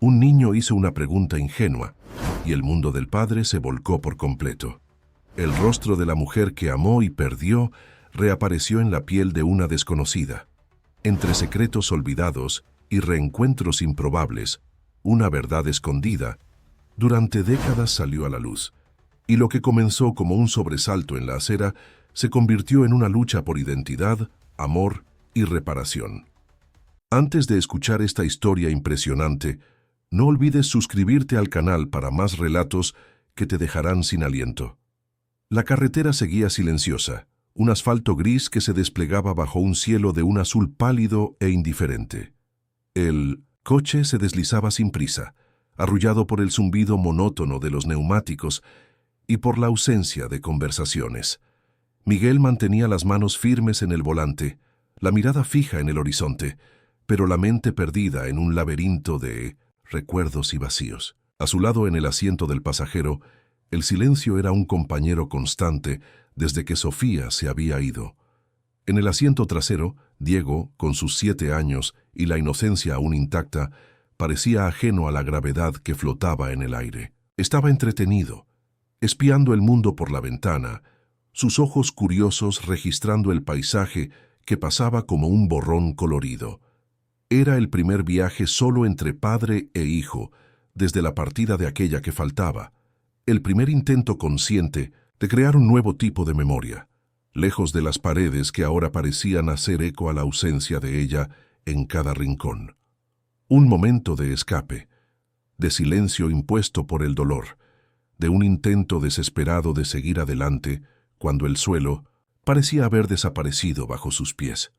Un niño hizo una pregunta ingenua, y el mundo del padre se volcó por completo. El rostro de la mujer que amó y perdió reapareció en la piel de una desconocida. Entre secretos olvidados y reencuentros improbables, una verdad escondida, durante décadas salió a la luz, y lo que comenzó como un sobresalto en la acera se convirtió en una lucha por identidad, amor y reparación. Antes de escuchar esta historia impresionante, no olvides suscribirte al canal para más relatos que te dejarán sin aliento. La carretera seguía silenciosa, un asfalto gris que se desplegaba bajo un cielo de un azul pálido e indiferente. El coche se deslizaba sin prisa, arrullado por el zumbido monótono de los neumáticos y por la ausencia de conversaciones. Miguel mantenía las manos firmes en el volante, la mirada fija en el horizonte, pero la mente perdida en un laberinto de recuerdos y vacíos. A su lado en el asiento del pasajero, el silencio era un compañero constante desde que Sofía se había ido. En el asiento trasero, Diego, con sus 7 años y la inocencia aún intacta, parecía ajeno a la gravedad que flotaba en el aire. Estaba entretenido, espiando el mundo por la ventana, sus ojos curiosos registrando el paisaje que pasaba como un borrón colorido. Era el primer viaje solo entre padre e hijo, desde la partida de aquella que faltaba, el primer intento consciente de crear un nuevo tipo de memoria, lejos de las paredes que ahora parecían hacer eco a la ausencia de ella en cada rincón. Un momento de escape, de silencio impuesto por el dolor, de un intento desesperado de seguir adelante cuando el suelo parecía haber desaparecido bajo sus pies.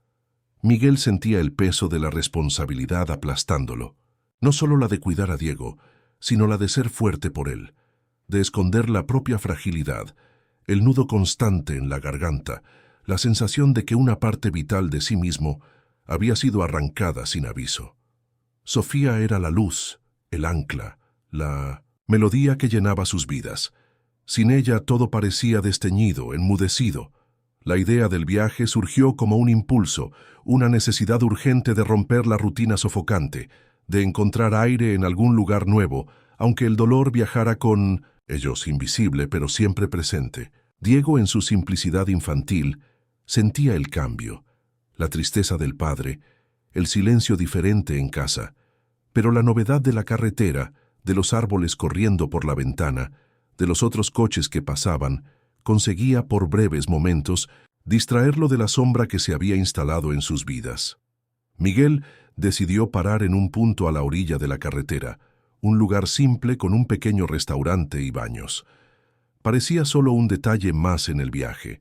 Miguel sentía el peso de la responsabilidad aplastándolo, no solo la de cuidar a Diego, sino la de ser fuerte por él, de esconder la propia fragilidad, el nudo constante en la garganta, la sensación de que una parte vital de sí mismo había sido arrancada sin aviso. Sofía era la luz, el ancla, la melodía que llenaba sus vidas. Sin ella todo parecía desteñido, enmudecido. La idea del viaje surgió como un impulso, una necesidad urgente de romper la rutina sofocante, de encontrar aire en algún lugar nuevo, aunque el dolor viajara con ellos invisible pero siempre presente. Diego, en su simplicidad infantil, sentía el cambio, la tristeza del padre, el silencio diferente en casa, pero la novedad de la carretera, de los árboles corriendo por la ventana, de los otros coches que pasaban, conseguía por breves momentos distraerlo de la sombra que se había instalado en sus vidas. Miguel decidió parar en un punto a la orilla de la carretera, un lugar simple con un pequeño restaurante y baños. Parecía solo un detalle más en el viaje,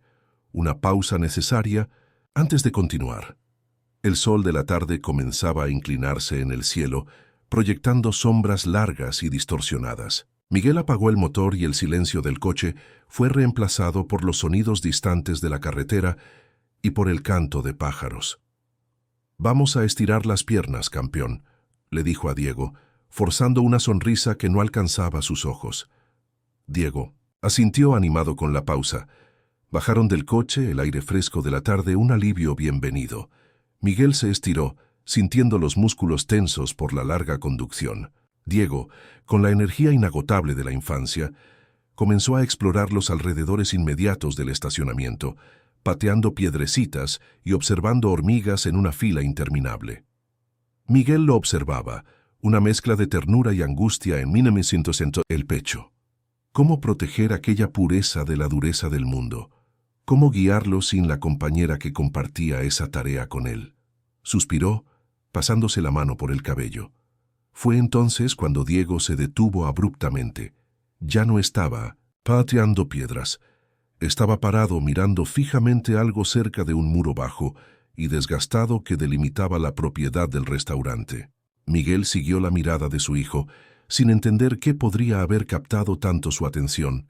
una pausa necesaria antes de continuar. El sol de la tarde comenzaba a inclinarse en el cielo, proyectando sombras largas y distorsionadas. Miguel apagó el motor y el silencio del coche fue reemplazado por los sonidos distantes de la carretera y por el canto de pájaros. «Vamos a estirar las piernas, campeón», le dijo a Diego, forzando una sonrisa que no alcanzaba sus ojos. Diego asintió animado con la pausa. Bajaron del coche, el aire fresco de la tarde, un alivio bienvenido. Miguel se estiró, sintiendo los músculos tensos por la larga conducción. Diego, con la energía inagotable de la infancia, comenzó a explorar los alrededores inmediatos del estacionamiento, pateando piedrecitas y observando hormigas en una fila interminable. Miguel lo observaba, una mezcla de ternura y angustia en el pecho. ¿Cómo proteger aquella pureza de la dureza del mundo? ¿Cómo guiarlo sin la compañera que compartía esa tarea con él? Suspiró, pasándose la mano por el cabello. Fue entonces cuando Diego se detuvo abruptamente. Ya no estaba pateando piedras. Estaba parado mirando fijamente algo cerca de un muro bajo y desgastado que delimitaba la propiedad del restaurante. Miguel siguió la mirada de su hijo, sin entender qué podría haber captado tanto su atención.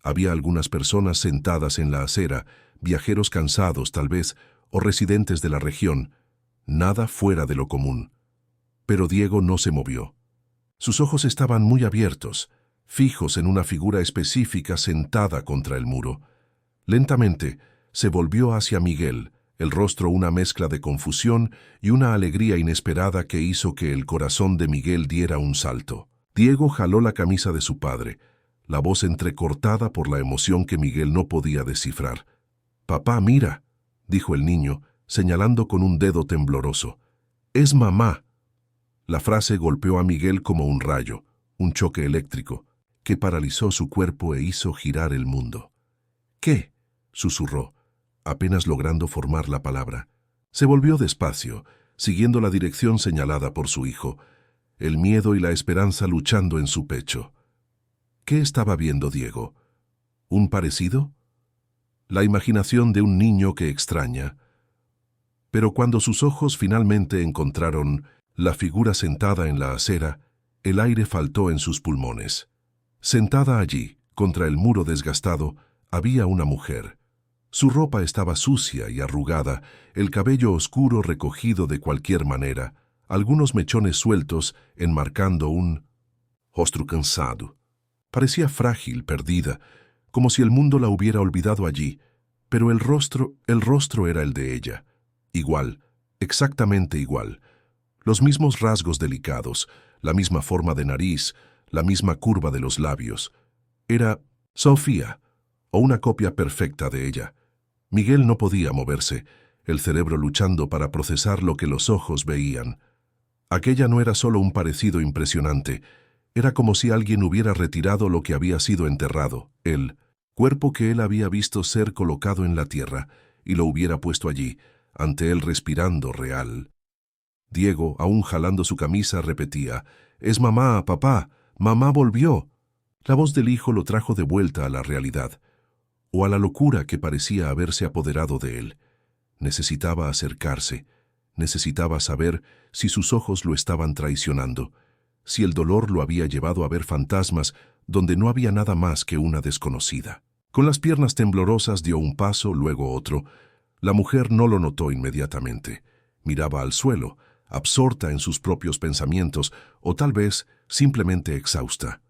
Había algunas personas sentadas en la acera, viajeros cansados tal vez, o residentes de la región, nada fuera de lo común. Pero Diego no se movió. Sus ojos estaban muy abiertos, fijos en una figura específica sentada contra el muro. Lentamente se volvió hacia Miguel, el rostro una mezcla de confusión y una alegría inesperada que hizo que el corazón de Miguel diera un salto. Diego jaló la camisa de su padre, la voz entrecortada por la emoción que Miguel no podía descifrar. «Papá, mira», dijo el niño, señalando con un dedo tembloroso. «Es mamá». La frase golpeó a Miguel como un rayo, un choque eléctrico, que paralizó su cuerpo e hizo girar el mundo. «¿Qué?», susurró, apenas logrando formar la palabra. Se volvió despacio, siguiendo la dirección señalada por su hijo, el miedo y la esperanza luchando en su pecho. ¿Qué estaba viendo Diego? ¿Un parecido? La imaginación de un niño que extraña. Pero cuando sus ojos finalmente encontraron la figura sentada en la acera, el aire faltó en sus pulmones. Sentada allí, contra el muro desgastado, había una mujer. Su ropa estaba sucia y arrugada, el cabello oscuro recogido de cualquier manera, algunos mechones sueltos enmarcando un rostro cansado. Parecía frágil, perdida, como si el mundo la hubiera olvidado allí, pero el rostro era el de ella. Igual, exactamente igual. Los mismos rasgos delicados, la misma forma de nariz, la misma curva de los labios. Era Sofía, o una copia perfecta de ella. Miguel no podía moverse, el cerebro luchando para procesar lo que los ojos veían. Aquella no era solo un parecido impresionante, era como si alguien hubiera retirado lo que había sido enterrado, el cuerpo que él había visto ser colocado en la tierra, y lo hubiera puesto allí, ante él respirando real. Diego, aún jalando su camisa, repetía: «Es mamá, papá, mamá volvió». La voz del hijo lo trajo de vuelta a la realidad, o a la locura que parecía haberse apoderado de él. Necesitaba acercarse, necesitaba saber si sus ojos lo estaban traicionando, si el dolor lo había llevado a ver fantasmas donde no había nada más que una desconocida. Con las piernas temblorosas dio un paso, luego otro. La mujer no lo notó inmediatamente. Miraba al suelo, absorta en sus propios pensamientos, o tal vez simplemente exhausta.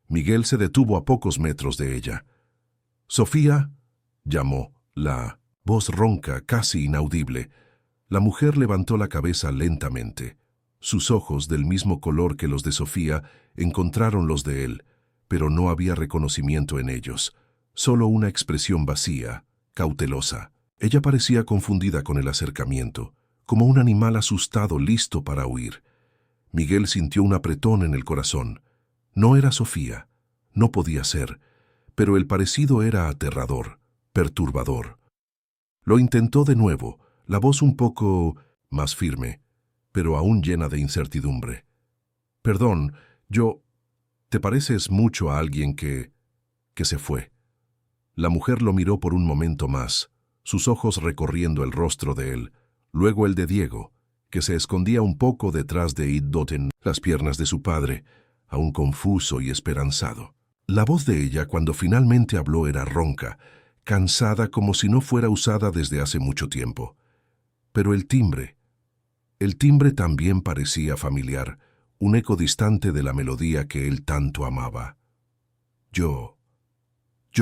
Miguel se detuvo a pocos metros de ella. «Sofía», llamó, la voz ronca, casi inaudible. La mujer levantó la cabeza lentamente. Sus ojos, del mismo color que los de Sofía, encontraron los de él, pero no había reconocimiento en ellos, solo una expresión vacía, cautelosa. Ella parecía confundida con el acercamiento, como un animal asustado listo para huir. Miguel sintió un apretón en el corazón. No era Sofía, no podía ser, pero el parecido era aterrador, perturbador. Lo intentó de nuevo, la voz un poco más firme, pero aún llena de incertidumbre. «Perdón, ¿te pareces mucho a alguien que se fue?» La mujer lo miró por un momento más, sus ojos recorriendo el rostro de él, luego el de Diego, que se escondía un poco detrás de Iddoten, las piernas de su padre, aún confuso y esperanzado. La voz de ella, cuando finalmente habló, era ronca, cansada, como si no fuera usada desde hace mucho tiempo. Pero el timbre también parecía familiar, un eco distante de la melodía que él tanto amaba. Yo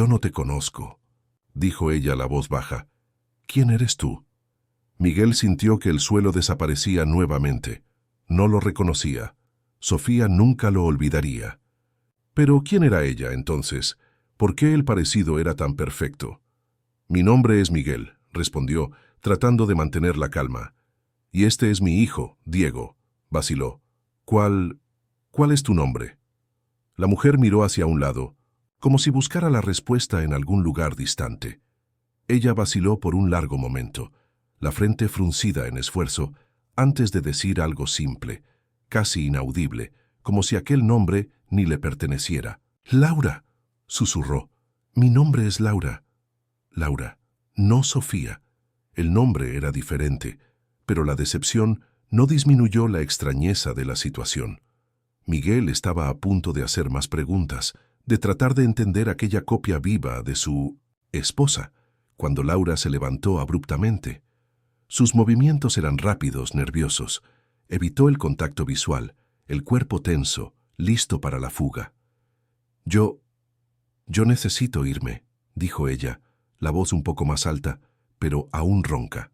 no te conozco», dijo ella la voz baja. «¿Quién eres tú?» Miguel sintió que el suelo desaparecía nuevamente. No lo reconocía. Sofía nunca lo olvidaría. Pero ¿quién era ella, entonces? ¿Por qué el parecido era tan perfecto? «Mi nombre es Miguel», respondió, tratando de mantener la calma. «Y este es mi hijo, Diego», vaciló. ¿Cuál es tu nombre?» La mujer miró hacia un lado, como si buscara la respuesta en algún lugar distante. Ella vaciló por un largo momento, la frente fruncida en esfuerzo, antes de decir algo simple, casi inaudible, como si aquel nombre ni le perteneciera. «Laura», susurró. «Mi nombre es Laura». Laura, no Sofía. El nombre era diferente, pero la decepción no disminuyó la extrañeza de la situación. Miguel estaba a punto de hacer más preguntas, de tratar de entender aquella copia viva de su esposa, cuando Laura se levantó abruptamente. Sus movimientos eran rápidos, nerviosos. Evitó el contacto visual, el cuerpo tenso, listo para la fuga. Yo necesito irme», dijo ella, la voz un poco más alta, pero aún ronca.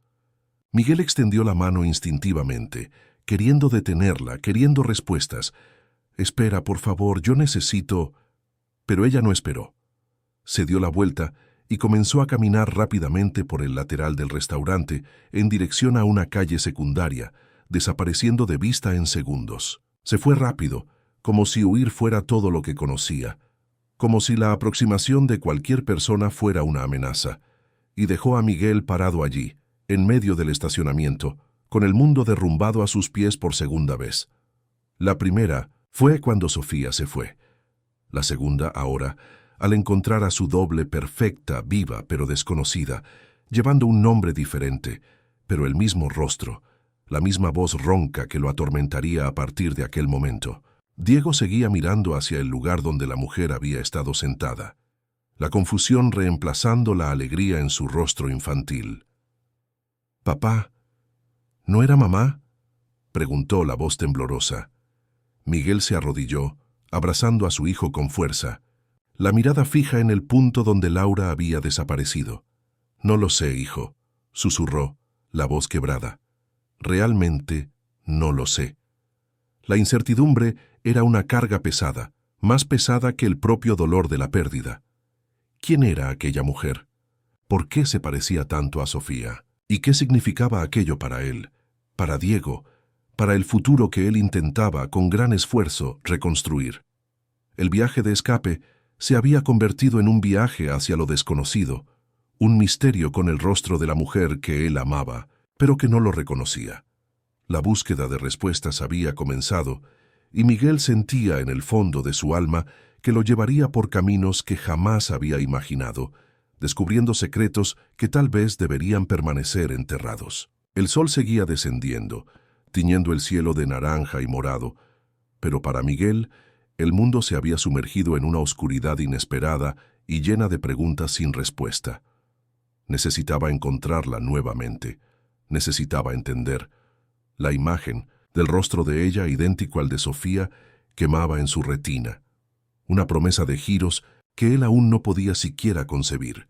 Miguel extendió la mano instintivamente, queriendo detenerla, queriendo respuestas. «Espera, por favor, yo necesito...» Pero ella no esperó. Se dio la vuelta y comenzó a caminar rápidamente por el lateral del restaurante en dirección a una calle secundaria, desapareciendo de vista en segundos. Se fue rápido, como si huir fuera todo lo que conocía, como si la aproximación de cualquier persona fuera una amenaza, y dejó a Miguel parado allí, en medio del estacionamiento, con el mundo derrumbado a sus pies por segunda vez. La primera fue cuando Sofía se fue. La segunda, ahora, al encontrar a su doble perfecta, viva, pero desconocida, llevando un nombre diferente, pero el mismo rostro, la misma voz ronca que lo atormentaría a partir de aquel momento. Diego seguía mirando hacia el lugar donde la mujer había estado sentada, la confusión reemplazando la alegría en su rostro infantil. «Papá, ¿no era mamá?», preguntó la voz temblorosa. Miguel se arrodilló, abrazando a su hijo con fuerza, la mirada fija en el punto donde Laura había desaparecido. «No lo sé, hijo», susurró, la voz quebrada. «Realmente no lo sé». La incertidumbre era una carga pesada, más pesada que el propio dolor de la pérdida. ¿Quién era aquella mujer? ¿Por qué se parecía tanto a Sofía? ¿Y qué significaba aquello para él, para Diego, para el futuro que él intentaba con gran esfuerzo reconstruir? El viaje de escape se había convertido en un viaje hacia lo desconocido, un misterio con el rostro de la mujer que él amaba, pero que no lo reconocía. La búsqueda de respuestas había comenzado, y Miguel sentía en el fondo de su alma que lo llevaría por caminos que jamás había imaginado, descubriendo secretos que tal vez deberían permanecer enterrados. El sol seguía descendiendo, tiñendo el cielo de naranja y morado, pero para Miguel, el mundo se había sumergido en una oscuridad inesperada y llena de preguntas sin respuesta. Necesitaba encontrarla nuevamente, necesitaba entender. La imagen del rostro de ella, idéntico al de Sofía, quemaba en su retina. Una promesa de giros que él aún no podía siquiera concebir.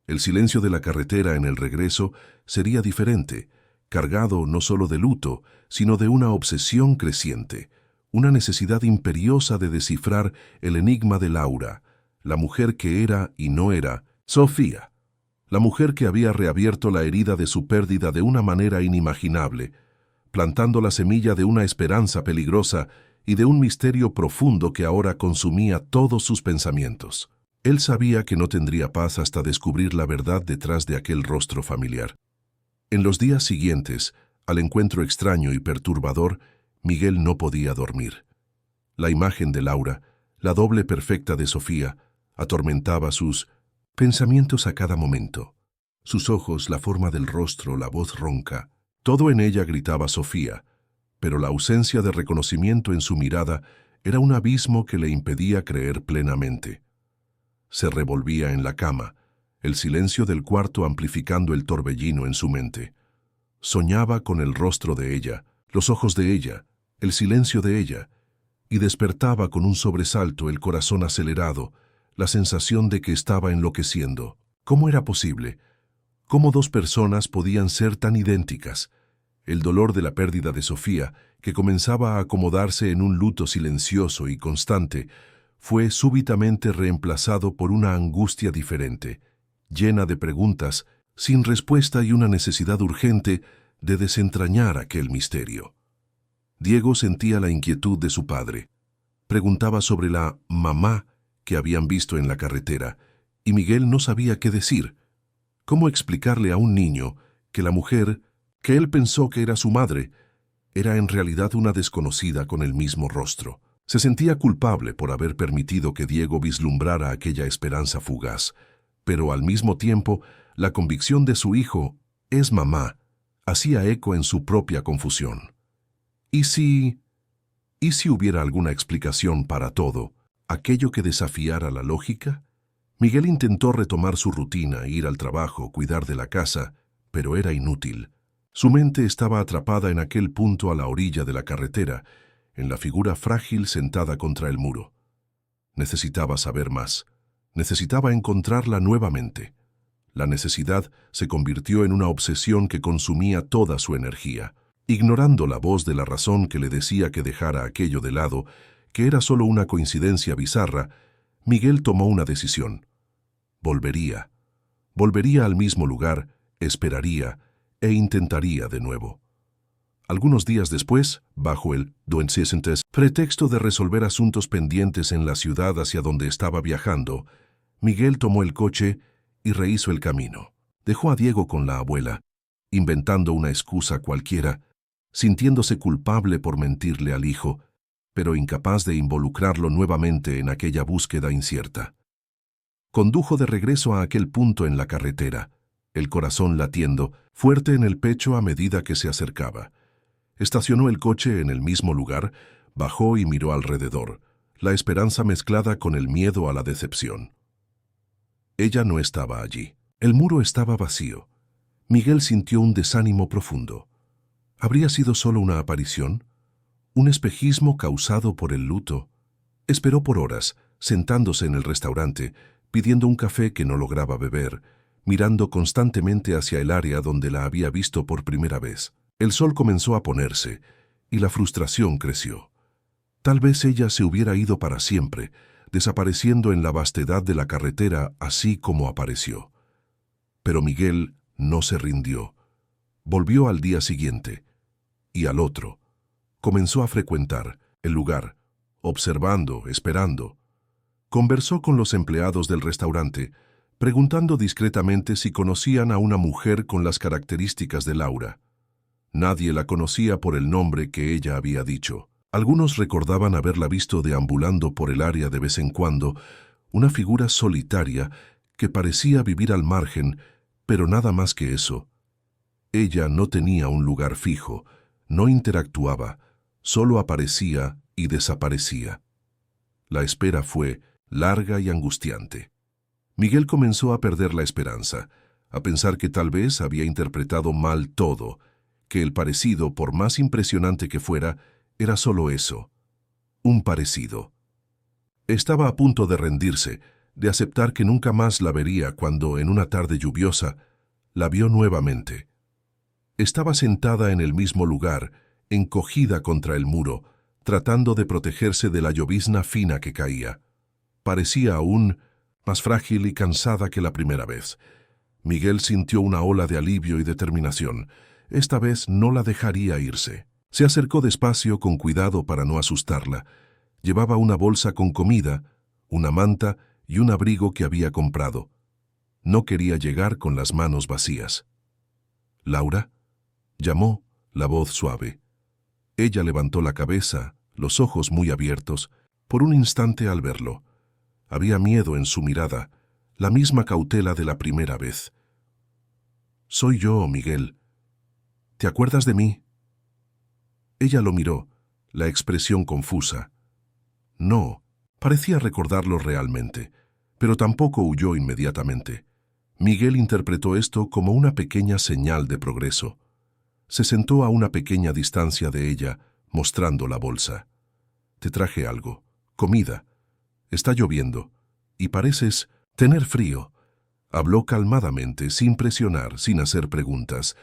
El silencio de la carretera en el regreso sería diferente, cargado no solo de luto, sino de una obsesión creciente, una necesidad imperiosa de descifrar el enigma de Laura, la mujer que era y no era Sofía, la mujer que había reabierto la herida de su pérdida de una manera inimaginable, plantando la semilla de una esperanza peligrosa y de un misterio profundo que ahora consumía todos sus pensamientos. Él sabía que no tendría paz hasta descubrir la verdad detrás de aquel rostro familiar. En los días siguientes, al encuentro extraño y perturbador, Miguel no podía dormir. La imagen de Laura, la doble perfecta de Sofía, atormentaba sus pensamientos a cada momento. Sus ojos, la forma del rostro, la voz ronca, todo en ella gritaba Sofía, pero la ausencia de reconocimiento en su mirada era un abismo que le impedía creer plenamente. Se revolvía en la cama, el silencio del cuarto amplificando el torbellino en su mente. Soñaba con el rostro de ella, los ojos de ella, el silencio de ella, y despertaba con un sobresalto, el corazón acelerado, la sensación de que estaba enloqueciendo. ¿Cómo era posible? ¿Cómo dos personas podían ser tan idénticas? El dolor de la pérdida de Sofía, que comenzaba a acomodarse en un luto silencioso y constante, fue súbitamente reemplazado por una angustia diferente, llena de preguntas, sin respuesta y una necesidad urgente de desentrañar aquel misterio. Diego sentía la inquietud de su padre. Preguntaba sobre la mamá que habían visto en la carretera, y Miguel no sabía qué decir. ¿Cómo explicarle a un niño que la mujer, que él pensó que era su madre, era en realidad una desconocida con el mismo rostro? Se sentía culpable por haber permitido que Diego vislumbrara aquella esperanza fugaz, pero al mismo tiempo, la convicción de su hijo, es mamá, hacía eco en su propia confusión. ¿Y si hubiera alguna explicación para todo, aquello que desafiara la lógica? Miguel intentó retomar su rutina, ir al trabajo, cuidar de la casa, pero era inútil. Su mente estaba atrapada en aquel punto a la orilla de la carretera, en la figura frágil sentada contra el muro. Necesitaba saber más. Necesitaba encontrarla nuevamente. La necesidad se convirtió en una obsesión que consumía toda su energía. Ignorando la voz de la razón que le decía que dejara aquello de lado, que era solo una coincidencia bizarra, Miguel tomó una decisión. Volvería. Volvería al mismo lugar, esperaría e intentaría de nuevo. Algunos días después, bajo el pretexto de resolver asuntos pendientes en la ciudad hacia donde estaba viajando, Miguel tomó el coche y rehizo el camino. Dejó a Diego con la abuela, inventando una excusa cualquiera, sintiéndose culpable por mentirle al hijo, pero incapaz de involucrarlo nuevamente en aquella búsqueda incierta. Condujo de regreso a aquel punto en la carretera, el corazón latiendo, fuerte en el pecho a medida que se acercaba. Estacionó el coche en el mismo lugar, bajó y miró alrededor, la esperanza mezclada con el miedo a la decepción. Ella no estaba allí. El muro estaba vacío. Miguel sintió un desánimo profundo. ¿Habría sido solo una aparición? ¿Un espejismo causado por el luto? Esperó por horas, sentándose en el restaurante, pidiendo un café que no lograba beber, mirando constantemente hacia el área donde la había visto por primera vez. El sol comenzó a ponerse, y la frustración creció. Tal vez ella se hubiera ido para siempre, desapareciendo en la vastedad de la carretera así como apareció. Pero Miguel no se rindió. Volvió al día siguiente, y al otro. Comenzó a frecuentar el lugar, observando, esperando. Conversó con los empleados del restaurante, preguntando discretamente si conocían a una mujer con las características de Laura. Nadie la conocía por el nombre que ella había dicho. Algunos recordaban haberla visto deambulando por el área de vez en cuando, una figura solitaria que parecía vivir al margen, pero nada más que eso. Ella no tenía un lugar fijo, no interactuaba, solo aparecía y desaparecía. La espera fue larga y angustiante. Miguel comenzó a perder la esperanza, a pensar que tal vez había interpretado mal todo, que el parecido, por más impresionante que fuera, era solo eso, un parecido. Estaba a punto de rendirse, de aceptar que nunca más la vería cuando, en una tarde lluviosa, la vio nuevamente. Estaba sentada en el mismo lugar, encogida contra el muro, tratando de protegerse de la llovizna fina que caía. Parecía aún más frágil y cansada que la primera vez. Miguel sintió una ola de alivio y determinación. Esta vez no la dejaría irse. Se acercó despacio, con cuidado para no asustarla. Llevaba una bolsa con comida, una manta y un abrigo que había comprado. No quería llegar con las manos vacías. «¿Laura?», llamó, la voz suave. Ella levantó la cabeza, los ojos muy abiertos, por un instante al verlo. Había miedo en su mirada, la misma cautela de la primera vez. «Soy yo, Miguel. ¿Te acuerdas de mí?». Ella lo miró, la expresión confusa. No, parecía recordarlo realmente, pero tampoco huyó inmediatamente. Miguel interpretó esto como una pequeña señal de progreso. Se sentó a una pequeña distancia de ella, mostrando la bolsa. «Te traje algo, comida. Está lloviendo, y pareces tener frío». Habló calmadamente, sin presionar, sin hacer preguntas,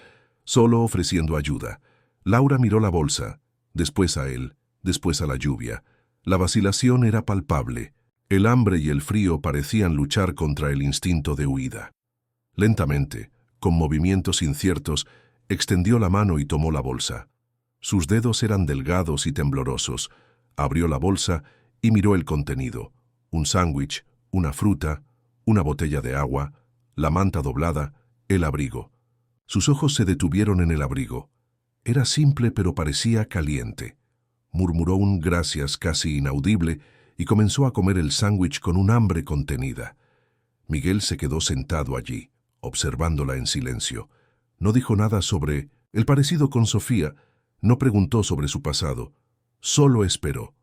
solo ofreciendo ayuda. Laura miró la bolsa, después a él, después a la lluvia. La vacilación era palpable. El hambre y el frío parecían luchar contra el instinto de huida. Lentamente, con movimientos inciertos, extendió la mano y tomó la bolsa. Sus dedos eran delgados y temblorosos. Abrió la bolsa y miró el contenido. Un sándwich, una fruta, una botella de agua, la manta doblada, el abrigo. Sus ojos se detuvieron en el abrigo. Era simple pero parecía caliente. Murmuró un gracias casi inaudible y comenzó a comer el sándwich con un hambre contenida. Miguel se quedó sentado allí, observándola en silencio. No dijo nada sobre el parecido con Sofía, no preguntó sobre su pasado, solo esperó.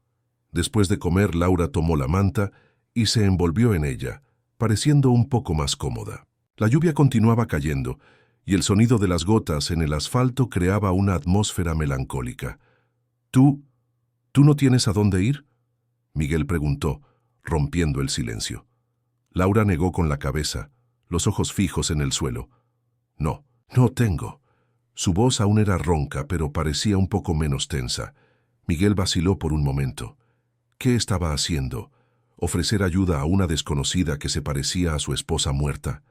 Después de comer, Laura tomó la manta y se envolvió en ella, pareciendo un poco más cómoda. La lluvia continuaba cayendo, y el sonido de las gotas en el asfalto creaba una atmósfera melancólica. ¿Tú no tienes a dónde ir?», Miguel preguntó, rompiendo el silencio. Laura negó con la cabeza, los ojos fijos en el suelo. No, no tengo. Su voz aún era ronca, pero parecía un poco menos tensa. Miguel vaciló por un momento. ¿Qué estaba haciendo? ¿Ofrecer ayuda a una desconocida que se parecía a su esposa muerta?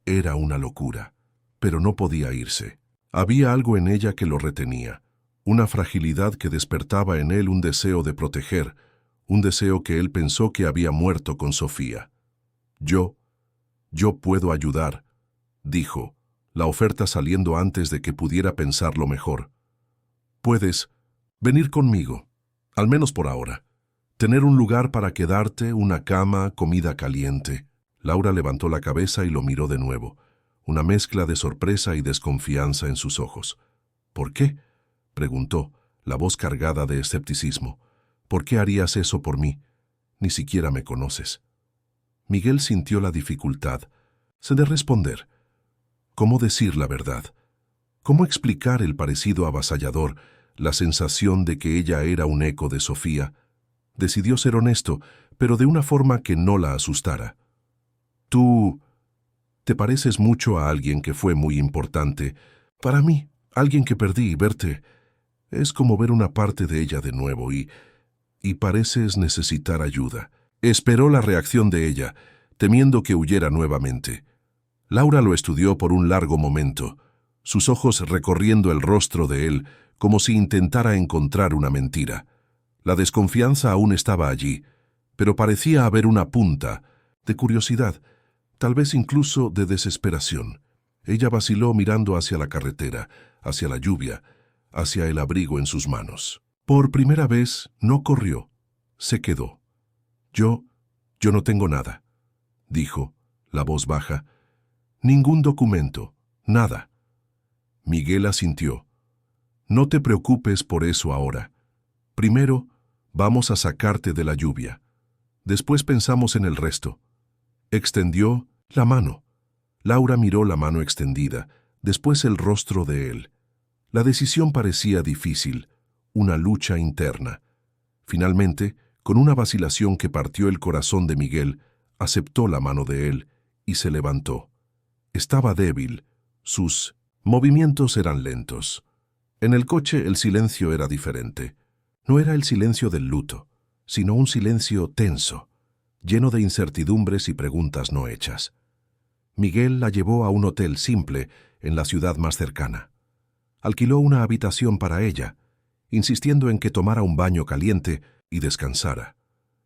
Era una locura, pero no podía irse. Había algo en ella que lo retenía, una fragilidad que despertaba en él un deseo de proteger, un deseo que él pensó que había muerto con Sofía. Yo puedo ayudar, dijo, la oferta saliendo antes de que pudiera pensarlo mejor. Puedes venir conmigo, al menos por ahora. Tener un lugar para quedarte, una cama, comida caliente. Laura levantó la cabeza y lo miró de nuevo, una mezcla de sorpresa y desconfianza en sus ojos. ¿Por qué?, preguntó, la voz cargada de escepticismo. ¿Por qué harías eso por mí? Ni siquiera me conoces. Miguel sintió la dificultad de responder. ¿Cómo decir la verdad? ¿Cómo explicar el parecido avasallador, la sensación de que ella era un eco de Sofía? Decidió ser honesto, pero de una forma que no la asustara. Tú te pareces mucho a alguien que fue muy importante. Para mí, alguien que perdí, y verte es como ver una parte de ella de nuevo y pareces necesitar ayuda. Esperó la reacción de ella, temiendo que huyera nuevamente. Laura lo estudió por un largo momento, sus ojos recorriendo el rostro de él como si intentara encontrar una mentira. La desconfianza aún estaba allí, pero parecía haber una punta de curiosidad, tal vez incluso de desesperación. Ella vaciló mirando hacia la carretera, hacia la lluvia, hacia el abrigo en sus manos. Por primera vez no corrió, se quedó. Yo no tengo nada, dijo, la voz baja. Ningún documento, nada. Miguel asintió. No te preocupes por eso ahora. Primero, vamos a sacarte de la lluvia. Después pensamos en el resto. Extendió la mano. Laura miró la mano extendida, después el rostro de él. La decisión parecía difícil, una lucha interna. Finalmente, con una vacilación que partió el corazón de Miguel, aceptó la mano de él y se levantó. Estaba débil, sus movimientos eran lentos. En el coche el silencio era diferente. No era el silencio del luto, sino un silencio tenso, lleno de incertidumbres y preguntas no hechas. Miguel la llevó a un hotel simple en la ciudad más cercana. Alquiló una habitación para ella, insistiendo en que tomara un baño caliente y descansara.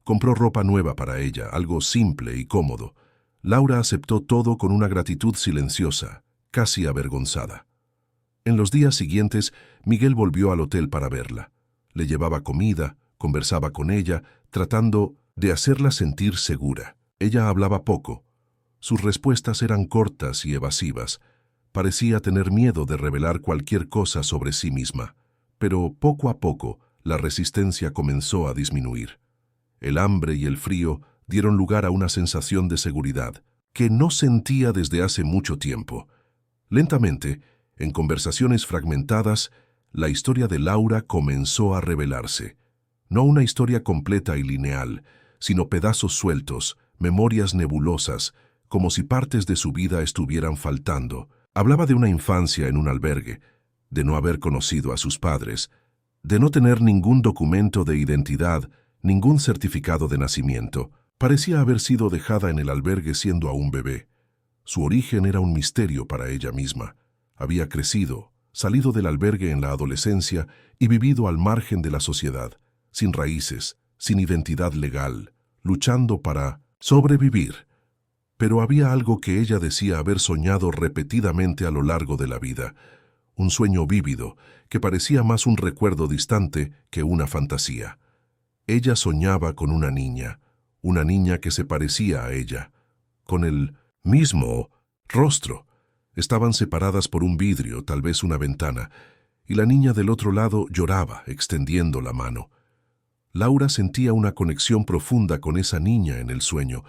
Compró ropa nueva para ella, algo simple y cómodo. Laura aceptó todo con una gratitud silenciosa, casi avergonzada. En los días siguientes, Miguel volvió al hotel para verla. Le llevaba comida, conversaba con ella, tratando de hacerla sentir segura. Ella hablaba poco. Sus respuestas eran cortas y evasivas. Parecía tener miedo de revelar cualquier cosa sobre sí misma. Pero poco a poco, la resistencia comenzó a disminuir. El hambre y el frío dieron lugar a una sensación de seguridad que no sentía desde hace mucho tiempo. Lentamente, en conversaciones fragmentadas, la historia de Laura comenzó a revelarse. No una historia completa y lineal, sino pedazos sueltos, memorias nebulosas, como si partes de su vida estuvieran faltando. Hablaba de una infancia en un albergue, de no haber conocido a sus padres, de no tener ningún documento de identidad, ningún certificado de nacimiento. Parecía haber sido dejada en el albergue siendo aún bebé. Su origen era un misterio para ella misma. Había crecido, salido del albergue en la adolescencia y vivido al margen de la sociedad, sin raíces, sin identidad legal, luchando para sobrevivir. Pero había algo que ella decía haber soñado repetidamente a lo largo de la vida, un sueño vívido que parecía más un recuerdo distante que una fantasía. Ella soñaba con una niña que se parecía a ella, con el mismo rostro. Estaban separadas por un vidrio, tal vez una ventana, y la niña del otro lado lloraba, extendiendo la mano. Laura sentía una conexión profunda con esa niña en el sueño,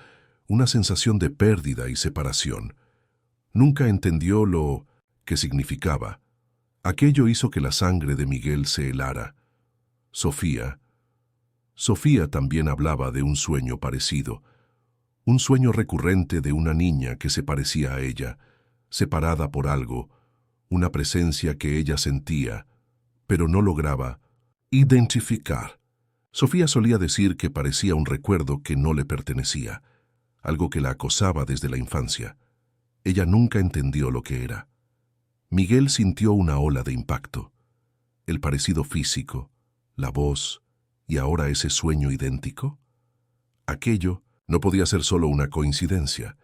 una sensación de pérdida y separación. Nunca entendió lo que significaba. Aquello hizo que la sangre de Miguel se helara. Sofía también hablaba de un sueño parecido, Un sueño recurrente de una niña que se parecía a ella, separada por algo, una presencia que ella sentía, pero no lograba identificar. Sofía solía decir que parecía un recuerdo que no le pertenecía, algo que la acosaba desde la infancia. Ella nunca entendió lo que era. Miguel sintió una ola de impacto. El parecido físico, la voz, y ahora ese sueño idéntico. Aquello no podía ser solo una coincidencia.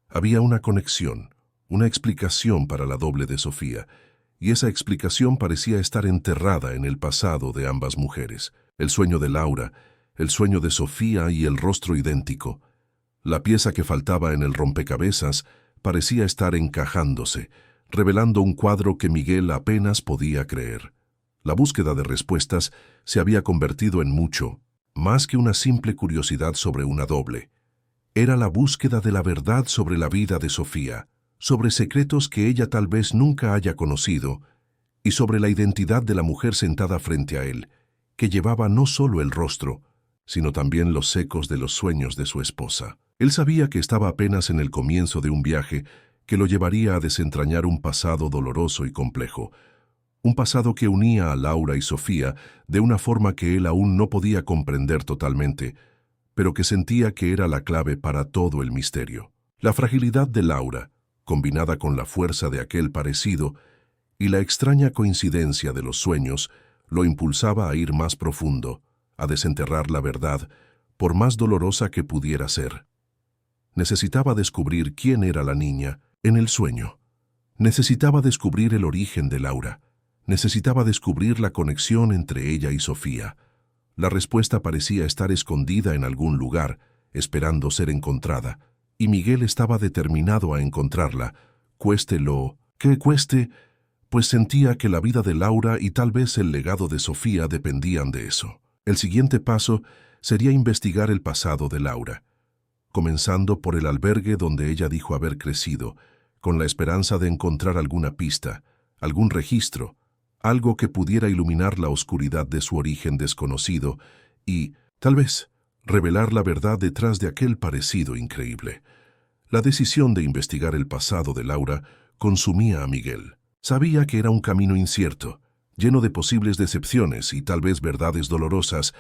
Había una conexión, una explicación para la doble de Sofía, y esa explicación parecía estar enterrada en el pasado de ambas mujeres. El sueño de Laura, el sueño de Sofía y el rostro idéntico. La pieza que faltaba en el rompecabezas parecía estar encajándose, revelando un cuadro que Miguel apenas podía creer. La búsqueda de respuestas se había convertido en mucho, más que una simple curiosidad sobre una doble. Era la búsqueda de la verdad sobre la vida de Sofía, sobre secretos que ella tal vez nunca haya conocido, y sobre la identidad de la mujer sentada frente a él, que llevaba no solo el rostro, sino también los ecos de los sueños de su esposa. Él sabía que estaba apenas en el comienzo de un viaje que lo llevaría a desentrañar un pasado doloroso y complejo, un pasado que unía a Laura y Sofía de una forma que él aún no podía comprender totalmente, pero que sentía que era la clave para todo el misterio. La fragilidad de Laura, combinada con la fuerza de aquel parecido y la extraña coincidencia de los sueños, lo impulsaba a ir más profundo, a desenterrar la verdad, por más dolorosa que pudiera ser. Necesitaba descubrir quién era la niña en el sueño. Necesitaba descubrir el origen de Laura. Necesitaba descubrir la conexión entre ella y Sofía. La respuesta parecía estar escondida en algún lugar, esperando ser encontrada, y Miguel estaba determinado a encontrarla, cueste lo que cueste, pues sentía que la vida de Laura y tal vez el legado de Sofía dependían de eso. El siguiente paso sería investigar el pasado de Laura, comenzando por el albergue donde ella dijo haber crecido, con la esperanza de encontrar alguna pista, algún registro, algo que pudiera iluminar la oscuridad de su origen desconocido y, tal vez, revelar la verdad detrás de aquel parecido increíble. La decisión de investigar el pasado de Laura consumía a Miguel. Sabía que era un camino incierto, lleno de posibles decepciones y tal vez verdades dolorosas,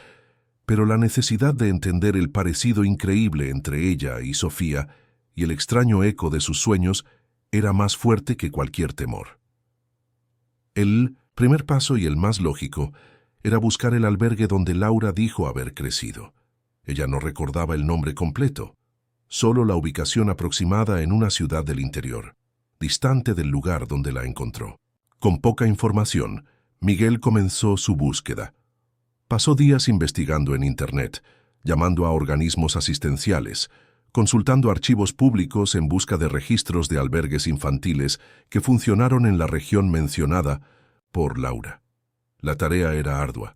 pero la necesidad de entender el parecido increíble entre ella y Sofía y el extraño eco de sus sueños era más fuerte que cualquier temor. El primer paso y el más lógico era buscar el albergue donde Laura dijo haber crecido. Ella no recordaba el nombre completo, solo la ubicación aproximada en una ciudad del interior, distante del lugar donde la encontró. Con poca información, Miguel comenzó su búsqueda. Pasó días investigando en Internet, llamando a organismos asistenciales, consultando archivos públicos en busca de registros de albergues infantiles que funcionaron en la región mencionada por Laura. La tarea era ardua.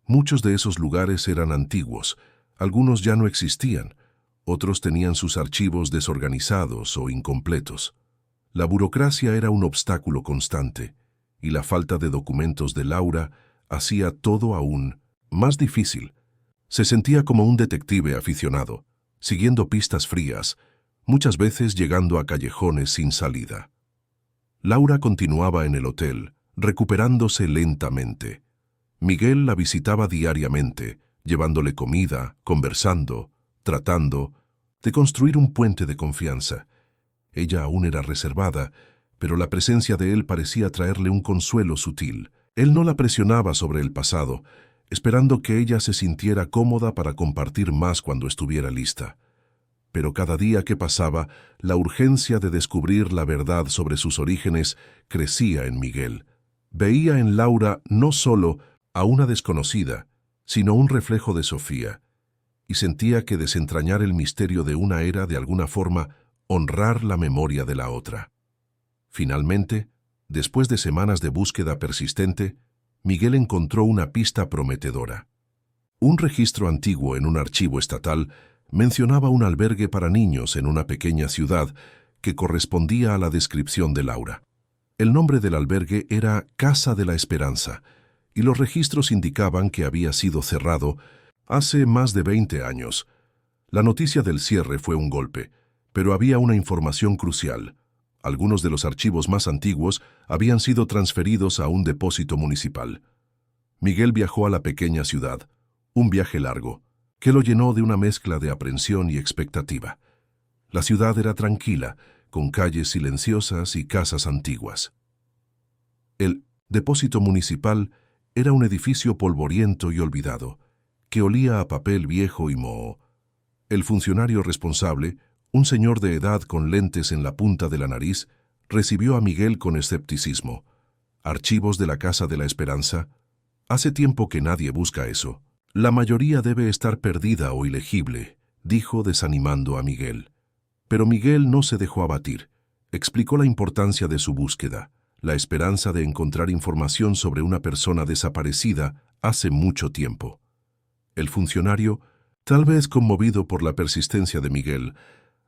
Muchos de esos lugares eran antiguos, algunos ya no existían, otros tenían sus archivos desorganizados o incompletos. La burocracia era un obstáculo constante, y la falta de documentos de Laura hacía todo aún más difícil. Se sentía como un detective aficionado, siguiendo pistas frías, muchas veces llegando a callejones sin salida. Laura continuaba en el hotel, recuperándose lentamente. Miguel la visitaba diariamente, llevándole comida, conversando, tratando de construir un puente de confianza. Ella aún era reservada, pero la presencia de él parecía traerle un consuelo sutil. Él no la presionaba sobre el pasado, esperando que ella se sintiera cómoda para compartir más cuando estuviera lista. Pero cada día que pasaba, la urgencia de descubrir la verdad sobre sus orígenes crecía en Miguel. Veía en Laura no solo a una desconocida, sino un reflejo de Sofía, y sentía que desentrañar el misterio de una era de alguna forma honrar la memoria de la otra. Finalmente, después de semanas de búsqueda persistente, Miguel encontró una pista prometedora. Un registro antiguo en un archivo estatal mencionaba un albergue para niños en una pequeña ciudad que correspondía a la descripción de Laura. El nombre del albergue era Casa de la Esperanza, y los registros indicaban que había sido cerrado hace más de 20 años. La noticia del cierre fue un golpe, pero había una información crucial. Algunos de los archivos más antiguos habían sido transferidos a un depósito municipal. Miguel viajó a la pequeña ciudad, un viaje largo, que lo llenó de una mezcla de aprensión y expectativa. La ciudad era tranquila, con calles silenciosas y casas antiguas. El depósito municipal era un edificio polvoriento y olvidado, que olía a papel viejo y moho. El funcionario responsable, un señor de edad con lentes en la punta de la nariz, recibió a Miguel con escepticismo. ¿Archivos de la Casa de la Esperanza? Hace tiempo que nadie busca eso. La mayoría debe estar perdida o ilegible, dijo desanimando a Miguel. Pero Miguel no se dejó abatir. Explicó la importancia de su búsqueda, la esperanza de encontrar información sobre una persona desaparecida hace mucho tiempo. El funcionario, tal vez conmovido por la persistencia de Miguel,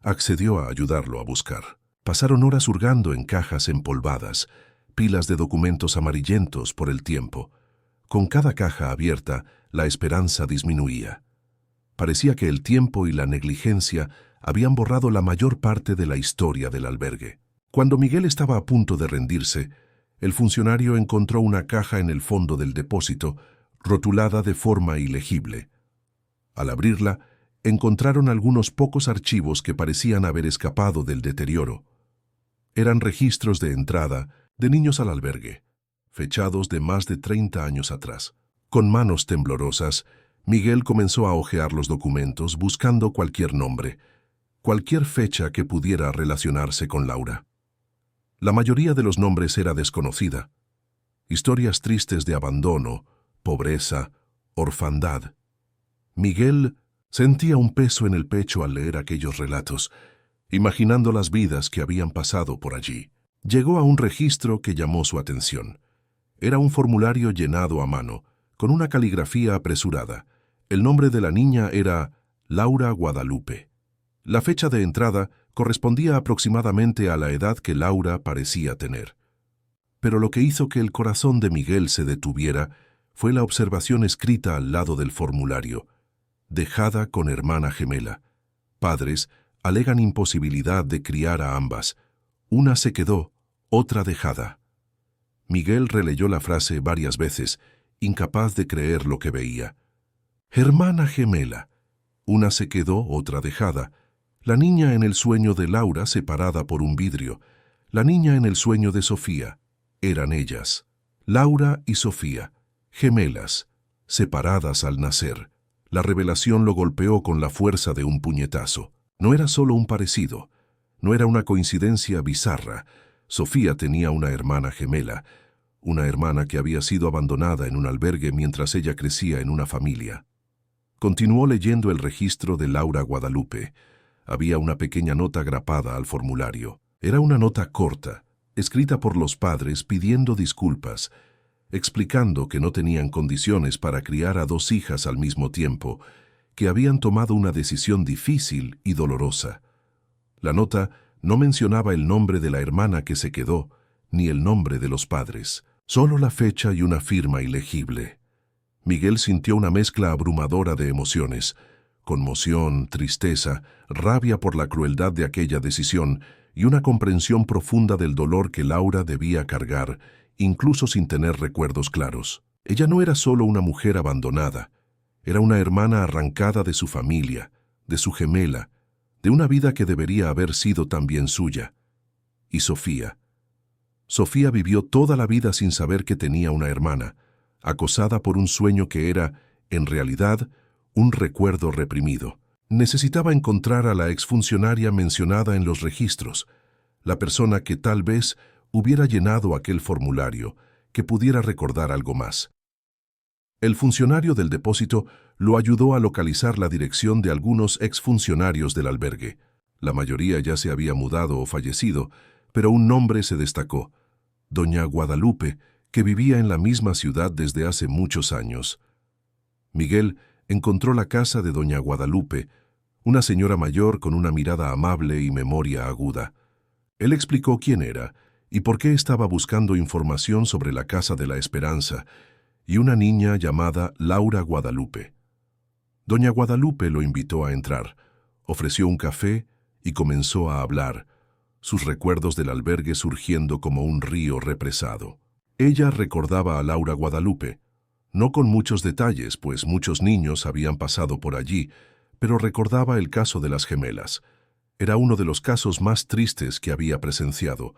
accedió a ayudarlo a buscar. Pasaron horas hurgando en cajas empolvadas, pilas de documentos amarillentos por el tiempo. Con cada caja abierta, la esperanza disminuía. Parecía que el tiempo y la negligencia habían borrado la mayor parte de la historia del albergue. Cuando Miguel estaba a punto de rendirse, el funcionario encontró una caja en el fondo del depósito, rotulada de forma ilegible. Al abrirla, encontraron algunos pocos archivos que parecían haber escapado del deterioro. Eran registros de entrada de niños al albergue, fechados de más de 30 años atrás. Con manos temblorosas, Miguel comenzó a hojear los documentos buscando cualquier nombre, cualquier fecha que pudiera relacionarse con Laura. La mayoría de los nombres era desconocida. Historias tristes de abandono, pobreza, orfandad. Miguel sentía un peso en el pecho al leer aquellos relatos, imaginando las vidas que habían pasado por allí. Llegó a un registro que llamó su atención. Era un formulario llenado a mano, con una caligrafía apresurada. El nombre de la niña era Laura Guadalupe. La fecha de entrada correspondía aproximadamente a la edad que Laura parecía tener. Pero lo que hizo que el corazón de Miguel se detuviera fue la observación escrita al lado del formulario: dejada con hermana gemela. Padres alegan imposibilidad de criar a ambas. Una se quedó, otra dejada. Miguel releyó la frase varias veces, incapaz de creer lo que veía. Hermana gemela. Una se quedó, otra dejada. La niña en el sueño de Laura separada por un vidrio. La niña en el sueño de Sofía. Eran ellas. Laura y Sofía, gemelas, separadas al nacer. La revelación lo golpeó con la fuerza de un puñetazo. No era solo un parecido. No era una coincidencia bizarra. Sofía tenía una hermana gemela, una hermana que había sido abandonada en un albergue mientras ella crecía en una familia. Continuó leyendo el registro de Laura Guadalupe. Había una pequeña nota grapada al formulario. Era una nota corta, escrita por los padres pidiendo disculpas, explicando que no tenían condiciones para criar a dos hijas al mismo tiempo, que habían tomado una decisión difícil y dolorosa. La nota no mencionaba el nombre de la hermana que se quedó, ni el nombre de los padres, solo la fecha y una firma ilegible. Miguel sintió una mezcla abrumadora de emociones: conmoción, tristeza, rabia por la crueldad de aquella decisión y una comprensión profunda del dolor que Laura debía cargar, incluso sin tener recuerdos claros. Ella no era solo una mujer abandonada, era una hermana arrancada de su familia, de su gemela, de una vida que debería haber sido también suya. Y Sofía. Sofía vivió toda la vida sin saber que tenía una hermana, acosada por un sueño que era, en realidad, un recuerdo reprimido. Necesitaba encontrar a la exfuncionaria mencionada en los registros, la persona que tal vez hubiera llenado aquel formulario, que pudiera recordar algo más. El funcionario del depósito lo ayudó a localizar la dirección de algunos exfuncionarios del albergue. La mayoría ya se había mudado o fallecido, pero un nombre se destacó: Doña Guadalupe, que vivía en la misma ciudad desde hace muchos años. Miguel encontró la casa de Doña Guadalupe, una señora mayor con una mirada amable y memoria aguda. Él explicó quién era y por qué estaba buscando información sobre la Casa de la Esperanza y una niña llamada Laura Guadalupe. Doña Guadalupe lo invitó a entrar, Ofreció un café y comenzó a hablar, sus recuerdos del albergue surgiendo como un río represado. Ella recordaba a Laura Guadalupe, no con muchos detalles, pues muchos niños habían pasado por allí, pero recordaba el caso de las gemelas. Era uno de los casos más tristes que había presenciado.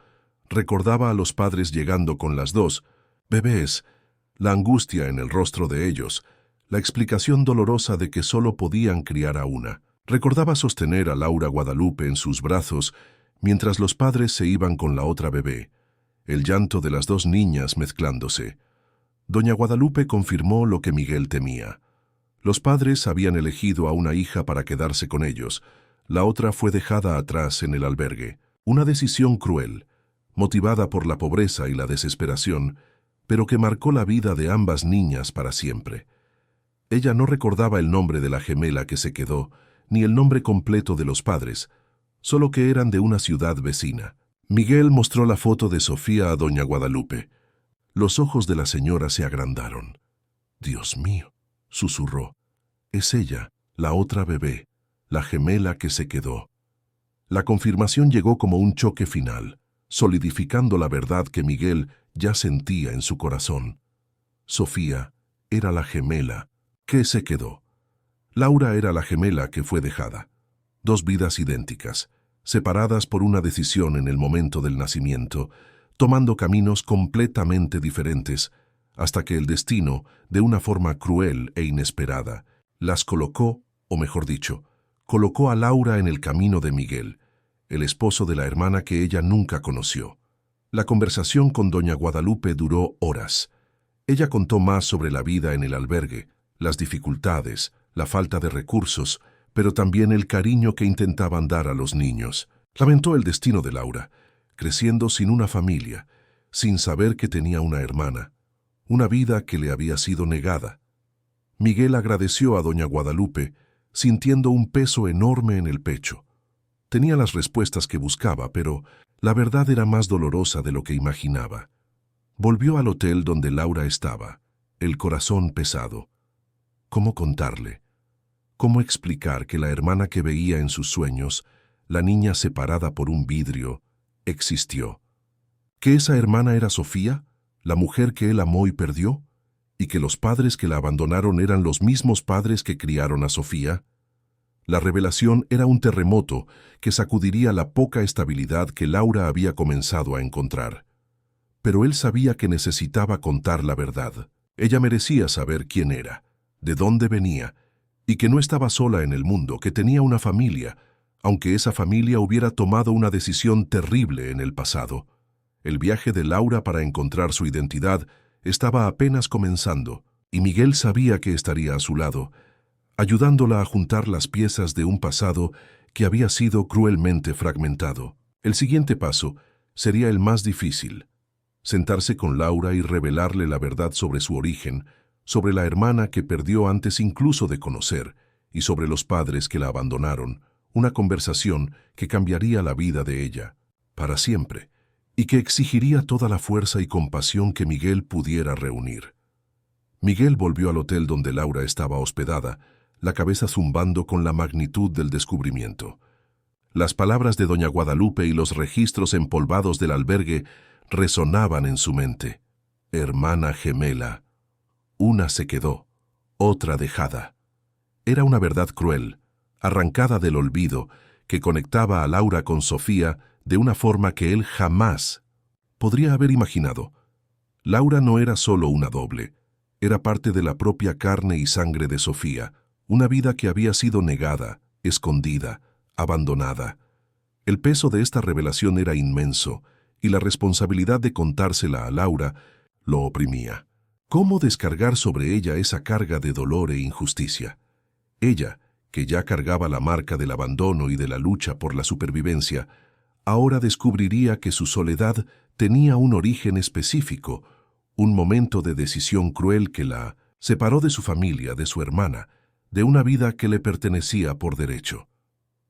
Recordaba a los padres llegando con las dos bebés, la angustia en el rostro de ellos, la explicación dolorosa de que solo podían criar a una. Recordaba sostener a Laura Guadalupe en sus brazos mientras los padres se iban con la otra bebé, el llanto de las dos niñas mezclándose. Doña Guadalupe confirmó lo que Miguel temía. Los padres habían elegido a una hija para quedarse con ellos, la otra fue dejada atrás en el albergue. Una decisión cruel, motivada por la pobreza y la desesperación, pero que marcó la vida de ambas niñas para siempre. Ella no recordaba el nombre de la gemela que se quedó, ni el nombre completo de los padres, solo que eran de una ciudad vecina. Miguel mostró la foto de Sofía a doña Guadalupe. Los ojos de la señora se agrandaron. «Dios mío», susurró, «es ella, la otra bebé, la gemela que se quedó». La confirmación llegó como un choque final, solidificando la verdad que Miguel ya sentía en su corazón. Sofía era la gemela que se quedó. Laura era la gemela que fue dejada. Dos vidas idénticas, separadas por una decisión en el momento del nacimiento, tomando caminos completamente diferentes, hasta que el destino, de una forma cruel e inesperada, las colocó, o mejor dicho, colocó a Laura en el camino de Miguel, el esposo de la hermana que ella nunca conoció. La conversación con doña Guadalupe duró horas. Ella contó más sobre la vida en el albergue, las dificultades, la falta de recursos, pero también el cariño que intentaban dar a los niños. Lamentó el destino de Laura, creciendo sin una familia, sin saber que tenía una hermana, una vida que le había sido negada. Miguel agradeció a doña Guadalupe, sintiendo un peso enorme en el pecho. Tenía las respuestas que buscaba, pero la verdad era más dolorosa de lo que imaginaba. Volvió al hotel donde Laura estaba, el corazón pesado. ¿Cómo contarle? ¿Cómo explicar que la hermana que veía en sus sueños, la niña separada por un vidrio, existió? ¿Que esa hermana era Sofía, la mujer que él amó y perdió? ¿Y que los padres que la abandonaron eran los mismos padres que criaron a Sofía? La revelación era un terremoto que sacudiría la poca estabilidad que Laura había comenzado a encontrar. Pero él sabía que necesitaba contar la verdad. Ella merecía saber quién era, de dónde venía, y que no estaba sola en el mundo, que tenía una familia, aunque esa familia hubiera tomado una decisión terrible en el pasado. El viaje de Laura para encontrar su identidad estaba apenas comenzando, y Miguel sabía que estaría a su lado, ayudándola a juntar las piezas de un pasado que había sido cruelmente fragmentado. El siguiente paso sería el más difícil: sentarse con Laura y revelarle la verdad sobre su origen, sobre la hermana que perdió antes incluso de conocer, y sobre los padres que la abandonaron, una conversación que cambiaría la vida de ella, para siempre, y que exigiría toda la fuerza y compasión que Miguel pudiera reunir. Miguel volvió al hotel donde Laura estaba hospedada, la cabeza zumbando con la magnitud del descubrimiento. Las palabras de doña Guadalupe y los registros empolvados del albergue resonaban en su mente. Hermana gemela. Una se quedó, otra dejada. Era una verdad cruel, arrancada del olvido, que conectaba a Laura con Sofía de una forma que él jamás podría haber imaginado. Laura no era solo una doble, era parte de la propia carne y sangre de Sofía, una vida que había sido negada, escondida, abandonada. El peso de esta revelación era inmenso, y la responsabilidad de contársela a Laura lo oprimía. ¿Cómo descargar sobre ella esa carga de dolor e injusticia? Ella, que ya cargaba la marca del abandono y de la lucha por la supervivencia, ahora descubriría que su soledad tenía un origen específico, un momento de decisión cruel que la separó de su familia, de su hermana, de una vida que le pertenecía por derecho.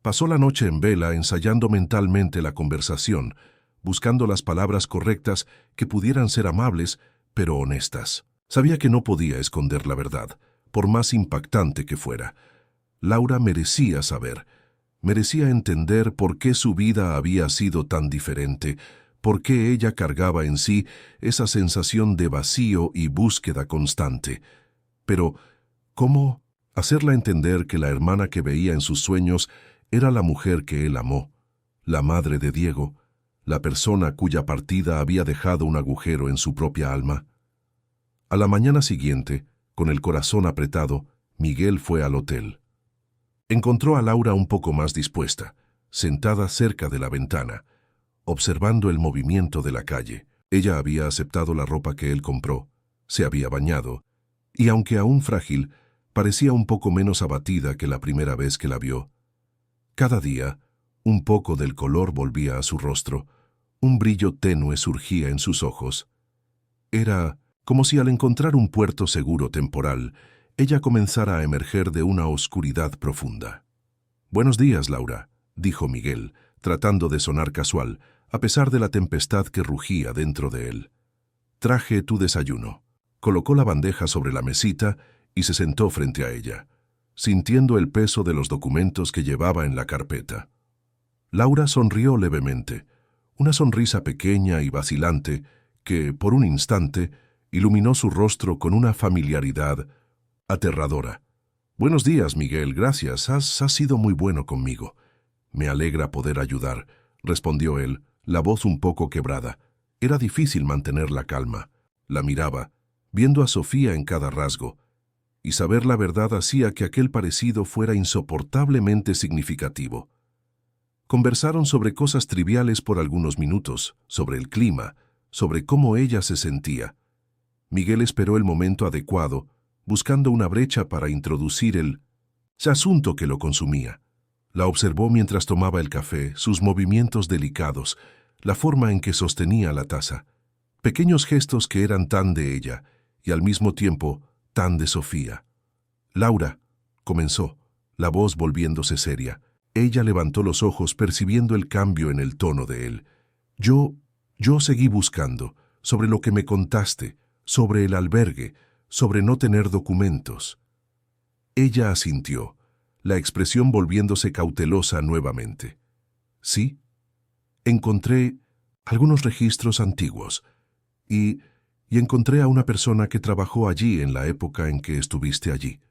Pasó la noche en vela ensayando mentalmente la conversación, buscando las palabras correctas que pudieran ser amables, pero honestas. Sabía que no podía esconder la verdad, por más impactante que fuera. Laura merecía saber. Merecía entender por qué su vida había sido tan diferente, por qué ella cargaba en sí esa sensación de vacío y búsqueda constante. Pero, ¿cómo hacerla entender que la hermana que veía en sus sueños era la mujer que él amó, la madre de Diego, la persona cuya partida había dejado un agujero en su propia alma? A la mañana siguiente, con el corazón apretado, Miguel fue al hotel. Encontró a Laura un poco más dispuesta, sentada cerca de la ventana, observando el movimiento de la calle. Ella había aceptado la ropa que él compró, se había bañado, y aunque aún frágil, parecía un poco menos abatida que la primera vez que la vio. Cada día, un poco del color volvía a su rostro, un brillo tenue surgía en sus ojos. Era como si al encontrar un puerto seguro temporal, ella comenzara a emerger de una oscuridad profunda. «Buenos días, Laura», dijo Miguel, tratando de sonar casual, a pesar de la tempestad que rugía dentro de él. «Traje tu desayuno». Colocó la bandeja sobre la mesita y se sentó frente a ella, sintiendo el peso de los documentos que llevaba en la carpeta. Laura sonrió levemente, una sonrisa pequeña y vacilante que, por un instante, iluminó su rostro con una familiaridad aterradora. «Buenos días, Miguel, gracias, has sido muy bueno conmigo». «Me alegra poder ayudar», respondió él, la voz un poco quebrada. Era difícil mantener la calma. La miraba, viendo a Sofía en cada rasgo, y saber la verdad hacía que aquel parecido fuera insoportablemente significativo. Conversaron sobre cosas triviales por algunos minutos, sobre el clima, sobre cómo ella se sentía. Miguel esperó el momento adecuado, buscando una brecha para introducir el asunto que lo consumía. La observó mientras tomaba el café, sus movimientos delicados, la forma en que sostenía la taza. Pequeños gestos que eran tan de ella, y al mismo tiempo tan de Sofía. «Laura», comenzó, la voz volviéndose seria. Ella levantó los ojos percibiendo el cambio en el tono de él. Yo seguí buscando, sobre lo que me contaste, sobre el albergue, sobre no tener documentos». Ella asintió, la expresión volviéndose cautelosa nuevamente. «Sí, encontré algunos registros antiguos y encontré a una persona que trabajó allí en la época en que estuviste allí».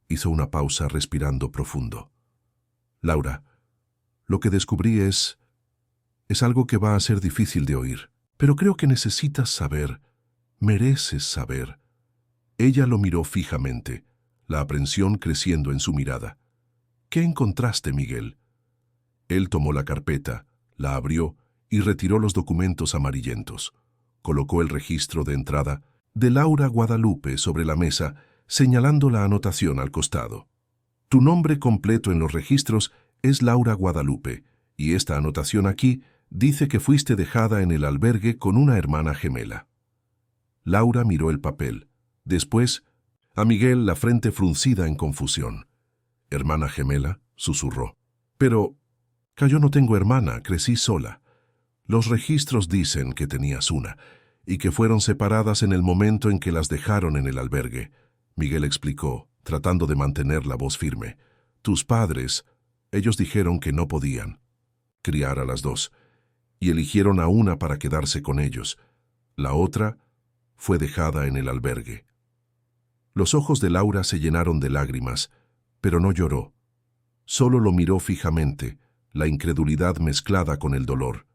Hizo una pausa respirando profundo. «Laura, lo que descubrí es algo que va a ser difícil de oír, pero creo que necesitas saber, mereces saber». Ella lo miró fijamente, la aprensión creciendo en su mirada. «¿Qué encontraste, Miguel?» Él tomó la carpeta, la abrió y retiró los documentos amarillentos. Colocó el registro de entrada de Laura Guadalupe sobre la mesa, señalando la anotación al costado. «Tu nombre completo en los registros es Laura Guadalupe, y esta anotación aquí dice que fuiste dejada en el albergue con una hermana gemela». Laura miró el papel. Después, a Miguel la frente fruncida en confusión. «¿Hermana gemela?», susurró. «Pero yo no tengo hermana, crecí sola. Los registros dicen que tenías una, y que fueron separadas en el momento en que las dejaron en el albergue», Miguel explicó, tratando de mantener la voz firme. «Tus padres, ellos dijeron que no podían criar a las dos, y eligieron a una para quedarse con ellos. La otra fue dejada en el albergue». Los ojos de Laura se llenaron de lágrimas, pero no lloró. Solo lo miró fijamente, la incredulidad mezclada con el dolor.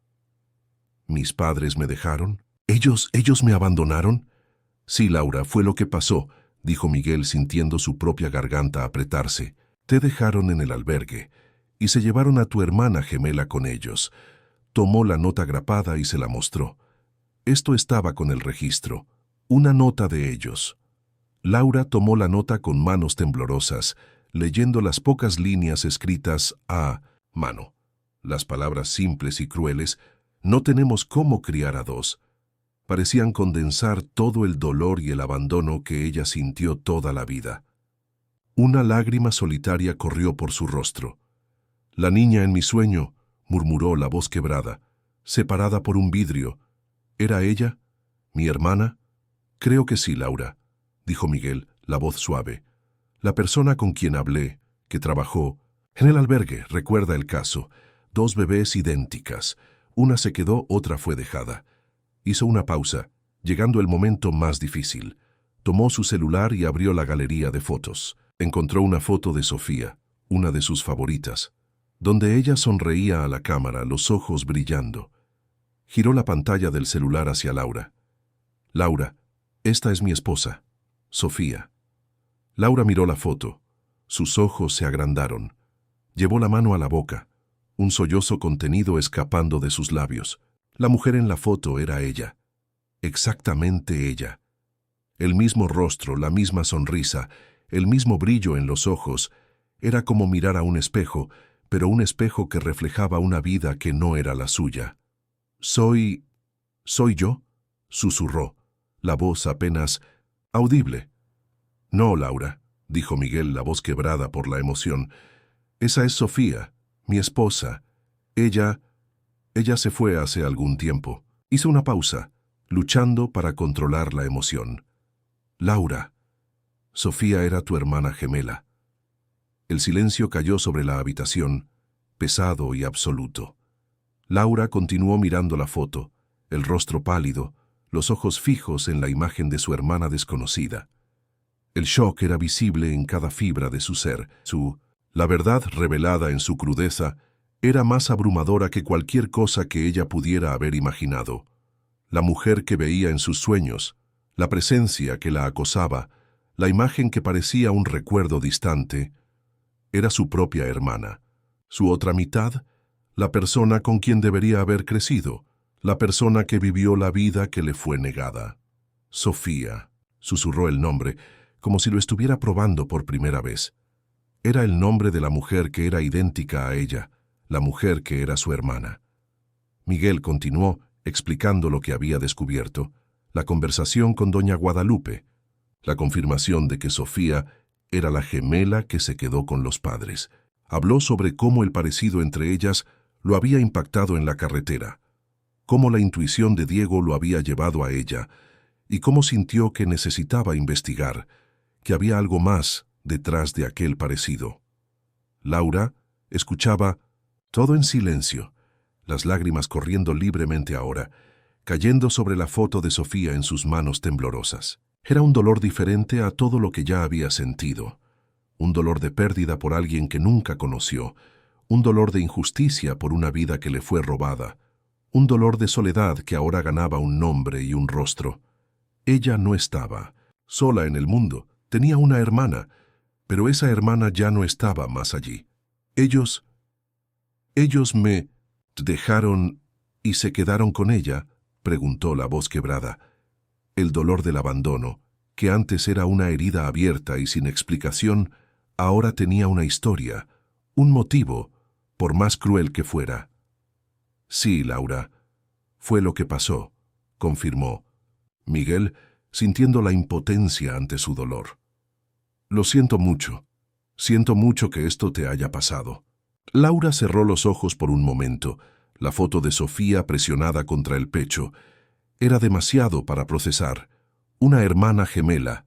«¿Mis padres me dejaron? ¿Ellos me abandonaron?» «Sí, Laura, fue lo que pasó», dijo Miguel sintiendo su propia garganta apretarse. «Te dejaron en el albergue y se llevaron a tu hermana gemela con ellos». Tomó la nota grapada y se la mostró. Esto estaba con el registro, una nota de ellos. Laura tomó la nota con manos temblorosas, leyendo las pocas líneas escritas a mano. Las palabras simples y crueles, «no tenemos cómo criar a dos», parecían condensar todo el dolor y el abandono que ella sintió toda la vida. Una lágrima solitaria corrió por su rostro. «La niña en mi sueño», murmuró la voz quebrada, separada por un vidrio. «¿Era ella? ¿Mi hermana?» «Creo que sí, Laura», dijo Miguel, la voz suave. «La persona con quien hablé, que trabajó, En el albergue, recuerda el caso, 2 bebés idénticas. Una se quedó, otra fue dejada. Hizo una pausa, llegando el momento más difícil. Tomó su celular y abrió la galería de fotos. Encontró una foto de Sofía, una de sus favoritas, donde ella sonreía a la cámara, los ojos brillando. Giró la pantalla del celular hacia Laura. Laura, esta es mi esposa, Sofía. Laura miró la foto. Sus ojos se agrandaron. Llevó la mano a la boca, un sollozo contenido escapando de sus labios. La mujer en la foto era ella, exactamente ella. El mismo rostro, la misma sonrisa, el mismo brillo en los ojos. Era como mirar a un espejo, pero un espejo que reflejaba una vida que no era la suya. ¿Soy yo?, susurró, la voz apenas audible. No, Laura, dijo Miguel, la voz quebrada por la emoción. Esa es Sofía, mi esposa. Ella se fue hace algún tiempo. Hizo una pausa, luchando para controlar la emoción. Laura, Sofía era tu hermana gemela. El silencio cayó sobre la habitación, pesado y absoluto. Laura continuó mirando la foto, el rostro pálido, los ojos fijos en la imagen de su hermana desconocida. El shock era visible en cada fibra de su ser. La verdad revelada en su crudeza era más abrumadora que cualquier cosa que ella pudiera haber imaginado. La mujer que veía en sus sueños, la presencia que la acosaba, la imagen que parecía un recuerdo distante, era su propia hermana. Su otra mitad, la persona con quien debería haber crecido, la persona que vivió la vida que le fue negada. Sofía, susurró el nombre, como si lo estuviera probando por primera vez. Era el nombre de la mujer que era idéntica a ella, la mujer que era su hermana. Miguel continuó, explicando lo que había descubierto, la conversación con doña Guadalupe, la confirmación de que Sofía era la gemela que se quedó con los padres. Habló sobre cómo el parecido entre ellas lo había impactado en la carretera, cómo la intuición de Diego lo había llevado a ella, y cómo sintió que necesitaba investigar, que había algo más detrás de aquel parecido. Laura escuchaba todo en silencio, las lágrimas corriendo libremente ahora, cayendo sobre la foto de Sofía en sus manos temblorosas. Era un dolor diferente a todo lo que ya había sentido, un dolor de pérdida por alguien que nunca conoció, un dolor de injusticia por una vida que le fue robada, un dolor de soledad que ahora ganaba un nombre y un rostro. Ella no estaba sola en el mundo, tenía una hermana, pero esa hermana ya no estaba más allí. Ellos me dejaron y se quedaron con ella, preguntó la voz quebrada. El dolor del abandono, que antes era una herida abierta y sin explicación, ahora tenía una historia, un motivo, por más cruel que fuera. Sí, Laura, fue lo que pasó, confirmó Miguel, sintiendo la impotencia ante su dolor. Lo siento mucho que esto te haya pasado. Laura cerró los ojos por un momento, la foto de Sofía presionada contra el pecho. Era demasiado para procesar. Una hermana gemela,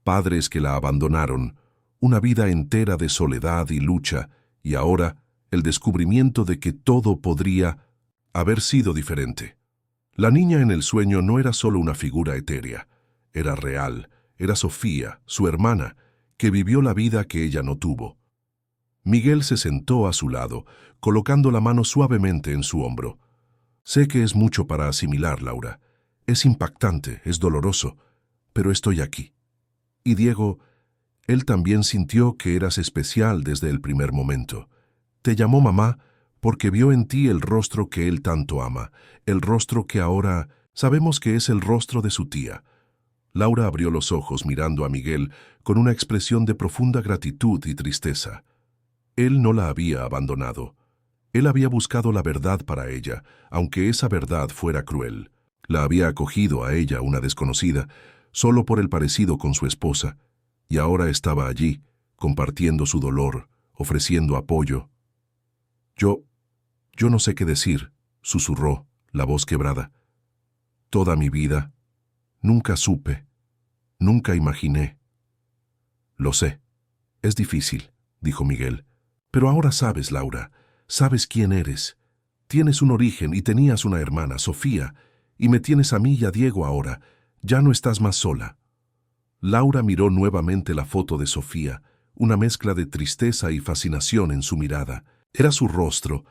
padres que la abandonaron, una vida entera de soledad y lucha, y ahora el descubrimiento de que todo podría haber sido diferente. La niña en el sueño no era solo una figura etérea, era real, era Sofía, su hermana, que vivió la vida que ella no tuvo. Miguel se sentó a su lado, colocando la mano suavemente en su hombro. Sé que es mucho para asimilar, Laura. Es impactante, es doloroso, pero estoy aquí. Y Diego, él también sintió que eras especial desde el primer momento. Te llamó mamá porque vio en ti el rostro que él tanto ama, el rostro que ahora sabemos que es el rostro de su tía. Laura abrió los ojos mirando a Miguel con una expresión de profunda gratitud y tristeza. Él no la había abandonado. Él había buscado la verdad para ella, aunque esa verdad fuera cruel. La había acogido a ella, una desconocida, solo por el parecido con su esposa, y ahora estaba allí, compartiendo su dolor, ofreciendo apoyo. Yo no sé qué decir, susurró, la voz quebrada. Toda mi vida, nunca supe, nunca imaginé. Lo sé, es difícil, dijo Miguel, Pero ahora sabes, Laura, sabes quién eres. Tienes un origen y tenías una hermana, Sofía, y me tienes a mí y a Diego ahora. Ya no estás más sola. Laura miró nuevamente la foto de Sofía, una mezcla de tristeza y fascinación en su mirada. Era su rostro,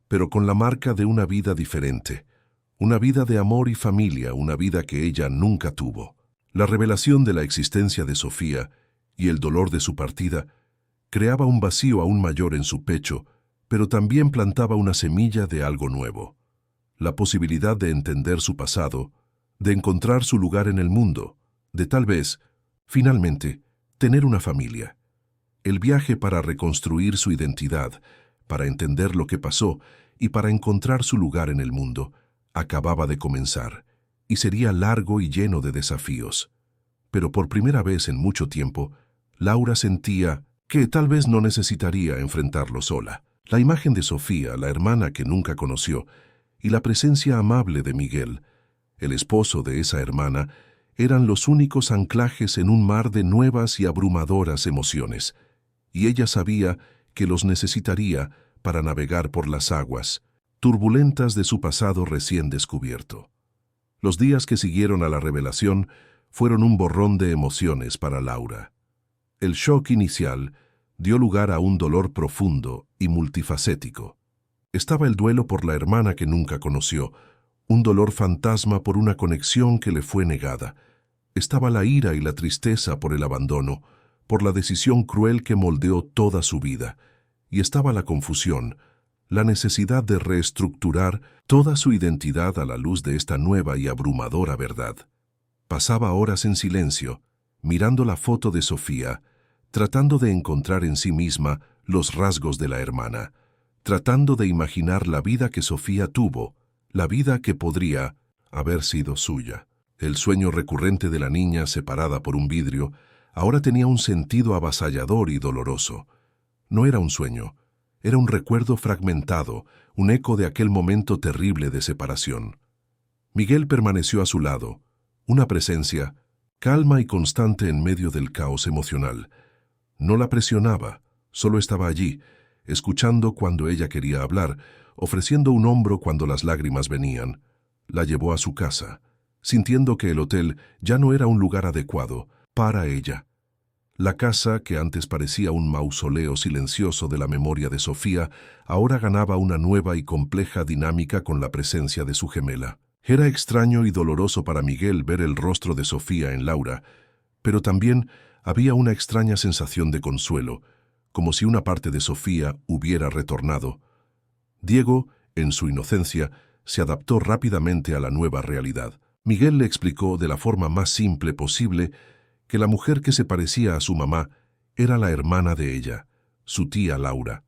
pero con la marca de una vida diferente. Una vida de amor y familia, una vida que ella nunca tuvo. La revelación de la existencia de Sofía y el dolor de su partida creaba un vacío aún mayor en su pecho, pero también plantaba una semilla de algo nuevo. La posibilidad de entender su pasado, de encontrar su lugar en el mundo, de tal vez, finalmente, tener una familia. El viaje para reconstruir su identidad, para entender lo que pasó y para encontrar su lugar en el mundo, acababa de comenzar, y sería largo y lleno de desafíos. Pero por primera vez en mucho tiempo, Laura sentía que tal vez no necesitaría enfrentarlo sola. La imagen de Sofía, la hermana que nunca conoció, y la presencia amable de Miguel, el esposo de esa hermana, eran los únicos anclajes en un mar de nuevas y abrumadoras emociones, y ella sabía que los necesitaría para navegar por las aguas turbulentas de su pasado recién descubierto. Los días que siguieron a la revelación fueron un borrón de emociones para Laura. El shock inicial dio lugar a un dolor profundo y multifacético. Estaba el duelo por la hermana que nunca conoció, un dolor fantasma por una conexión que le fue negada. Estaba la ira y la tristeza por el abandono, por la decisión cruel que moldeó toda su vida. Y estaba la confusión, la necesidad de reestructurar toda su identidad a la luz de esta nueva y abrumadora verdad. Pasaba horas en silencio, mirando la foto de Sofía, tratando de encontrar en sí misma los rasgos de la hermana, tratando de imaginar la vida que Sofía tuvo, la vida que podría haber sido suya. El sueño recurrente de la niña separada por un vidrio ahora tenía un sentido avasallador y doloroso. No era un sueño, era un recuerdo fragmentado, un eco de aquel momento terrible de separación. Miguel permaneció a su lado, una presencia, calma y constante en medio del caos emocional. No la presionaba, solo estaba allí, escuchando cuando ella quería hablar, ofreciendo un hombro cuando las lágrimas venían. La llevó a su casa, sintiendo que el hotel ya no era un lugar adecuado para ella. La casa, que antes parecía un mausoleo silencioso de la memoria de Sofía, ahora ganaba una nueva y compleja dinámica con la presencia de su gemela. Era extraño y doloroso para Miguel ver el rostro de Sofía en Laura, pero también había una extraña sensación de consuelo, como si una parte de Sofía hubiera retornado. Diego, en su inocencia, se adaptó rápidamente a la nueva realidad. Miguel le explicó de la forma más simple posible que la mujer que se parecía a su mamá era la hermana de ella, su tía Laura.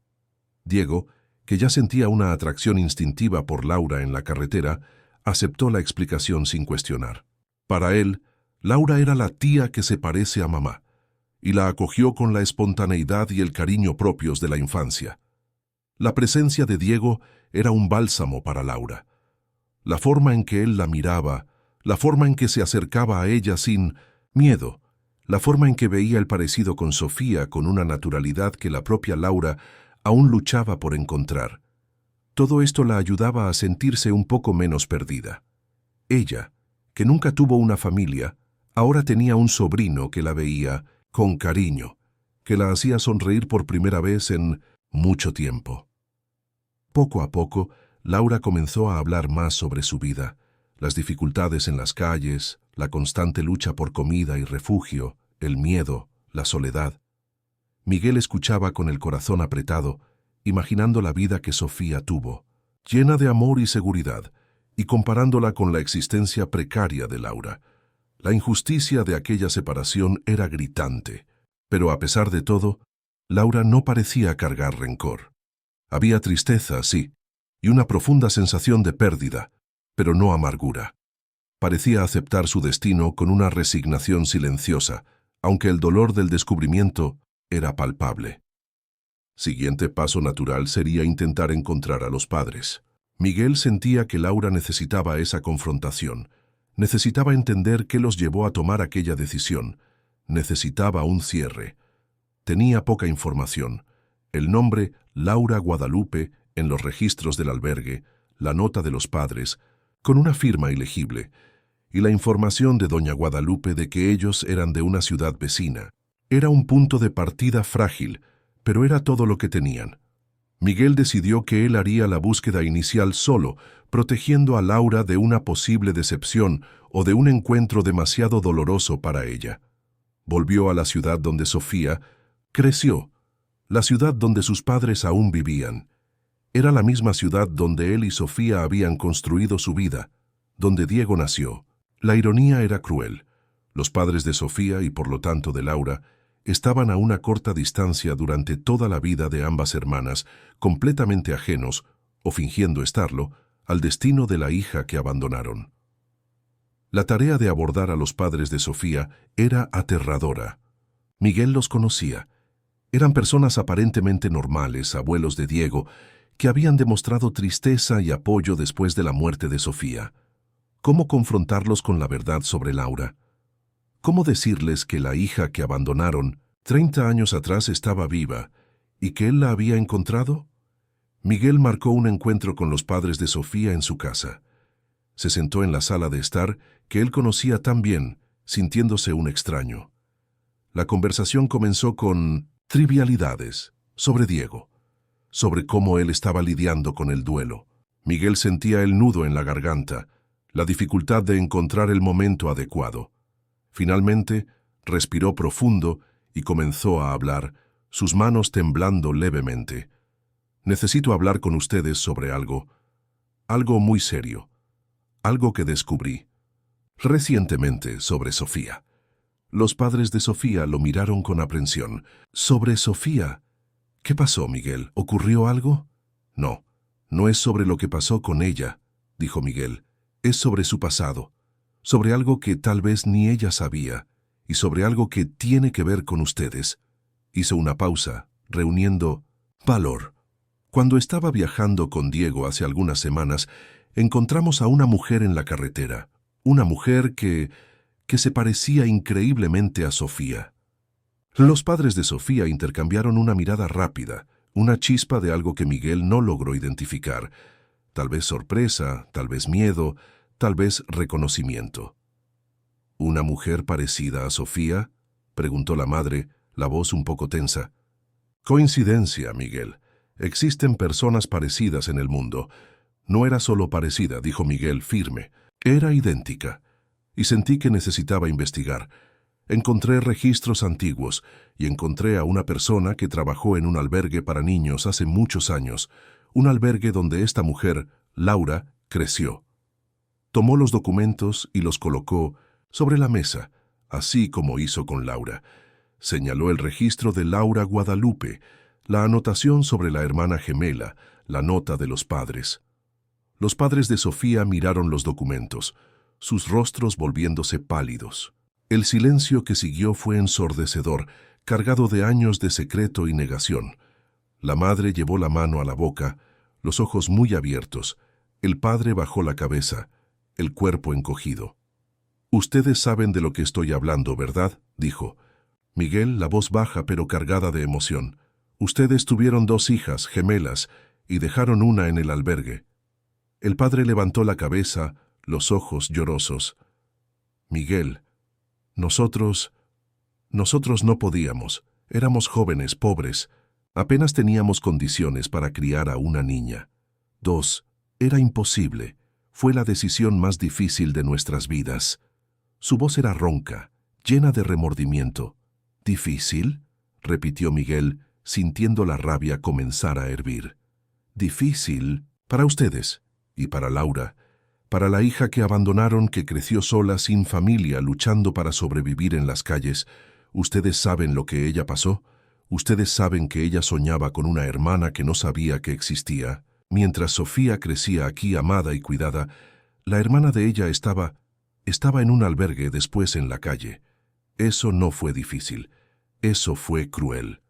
Diego, que ya sentía una atracción instintiva por Laura en la carretera, aceptó la explicación sin cuestionar. Para él, Laura era la tía que se parece a mamá, y la acogió con la espontaneidad y el cariño propios de la infancia. La presencia de Diego era un bálsamo para Laura. La forma en que él la miraba, la forma en que se acercaba a ella sin miedo, la forma en que veía el parecido con Sofía con una naturalidad que la propia Laura aún luchaba por encontrar. Todo esto la ayudaba a sentirse un poco menos perdida. Ella, que nunca tuvo una familia, ahora tenía un sobrino que la veía con cariño, que la hacía sonreír por primera vez en mucho tiempo. Poco a poco, Laura comenzó a hablar más sobre su vida, las dificultades en las calles, la constante lucha por comida y refugio, el miedo, la soledad. Miguel escuchaba con el corazón apretado, imaginando la vida que Sofía tuvo, llena de amor y seguridad, y comparándola con la existencia precaria de Laura. La injusticia de aquella separación era gritante, pero a pesar de todo, Laura no parecía cargar rencor. Había tristeza, sí, y una profunda sensación de pérdida, pero no amargura. Parecía aceptar su destino con una resignación silenciosa, aunque el dolor del descubrimiento era palpable. Siguiente paso natural sería intentar encontrar a los padres. Miguel sentía que Laura necesitaba esa confrontación, necesitaba entender qué los llevó a tomar aquella decisión, necesitaba un cierre. Tenía poca información. El nombre Laura Guadalupe en los registros del albergue, la nota de los padres, con una firma ilegible, y la información de doña Guadalupe de que ellos eran de una ciudad vecina. Era un punto de partida frágil, pero era todo lo que tenían. Miguel decidió que él haría la búsqueda inicial solo, protegiendo a Laura de una posible decepción o de un encuentro demasiado doloroso para ella. Volvió a la ciudad donde Sofía creció, la ciudad donde sus padres aún vivían. Era la misma ciudad donde él y Sofía habían construido su vida, donde Diego nació. La ironía era cruel. Los padres de Sofía y por lo tanto de Laura estaban a una corta distancia durante toda la vida de ambas hermanas, completamente ajenos, o fingiendo estarlo, al destino de la hija que abandonaron. La tarea de abordar a los padres de Sofía era aterradora. Miguel los conocía. Eran personas aparentemente normales, abuelos de Diego, que habían demostrado tristeza y apoyo después de la muerte de Sofía. ¿Cómo confrontarlos con la verdad sobre Laura? ¿Cómo decirles que la hija que abandonaron 30 años atrás estaba viva y que él la había encontrado? Miguel marcó un encuentro con los padres de Sofía en su casa. Se sentó en la sala de estar que él conocía tan bien, sintiéndose un extraño. La conversación comenzó con trivialidades sobre Diego, sobre cómo él estaba lidiando con el duelo. Miguel sentía el nudo en la garganta, la dificultad de encontrar el momento adecuado. Finalmente, respiró profundo y comenzó a hablar, sus manos temblando levemente. Necesito hablar con ustedes sobre algo muy serio, algo que descubrí recientemente sobre Sofía. Los padres de Sofía lo miraron con aprensión. ¿Sobre Sofía? ¿Qué pasó, Miguel? ¿Ocurrió algo? No, no es sobre lo que pasó con ella, dijo Miguel. Es sobre su pasado, sobre algo que tal vez ni ella sabía, y sobre algo que tiene que ver con ustedes. Hizo una pausa, reuniendo valor. Cuando estaba viajando con Diego hace algunas semanas, encontramos a una mujer en la carretera, una mujer que se parecía increíblemente a Sofía. Los padres de Sofía intercambiaron una mirada rápida, una chispa de algo que Miguel no logró identificar. Tal vez sorpresa, tal vez miedo, tal vez reconocimiento. ¿Una mujer parecida a Sofía?, preguntó la madre, la voz un poco tensa. Coincidencia, Miguel. Existen personas parecidas en el mundo. No era solo parecida, dijo Miguel firme. Era idéntica. Y sentí que necesitaba investigar. Encontré registros antiguos y encontré a una persona que trabajó en un albergue para niños hace muchos años, un albergue donde esta mujer, Laura, creció. Tomó los documentos y los colocó sobre la mesa, así como hizo con Laura. Señaló el registro de Laura Guadalupe, la anotación sobre la hermana gemela, la nota de los padres. Los padres de Sofía miraron los documentos, sus rostros volviéndose pálidos. El silencio que siguió fue ensordecedor, cargado de años de secreto y negación. La madre llevó la mano a la boca, los ojos muy abiertos. El padre bajó la cabeza, el cuerpo encogido. «Ustedes saben de lo que estoy hablando, ¿verdad?», dijo. Miguel, la voz baja pero cargada de emoción. «Ustedes tuvieron 2 hijas, gemelas, y dejaron una en el albergue». El padre levantó la cabeza, los ojos llorosos. «Miguel, nosotros no podíamos. Éramos jóvenes, pobres. Apenas teníamos condiciones para criar a una niña. 2. Era imposible. Fue la decisión más difícil de nuestras vidas». Su voz era ronca, llena de remordimiento. «¿Difícil?», repitió Miguel, sintiendo la rabia comenzar a hervir. «Difícil para ustedes y para Laura, para la hija que abandonaron, que creció sola, sin familia, luchando para sobrevivir en las calles. Ustedes saben lo que ella pasó. Ustedes saben que ella soñaba con una hermana que no sabía que existía. Mientras Sofía crecía aquí amada y cuidada, la hermana de ella estaba en un albergue, después en la calle. Eso no fue difícil. Eso fue cruel».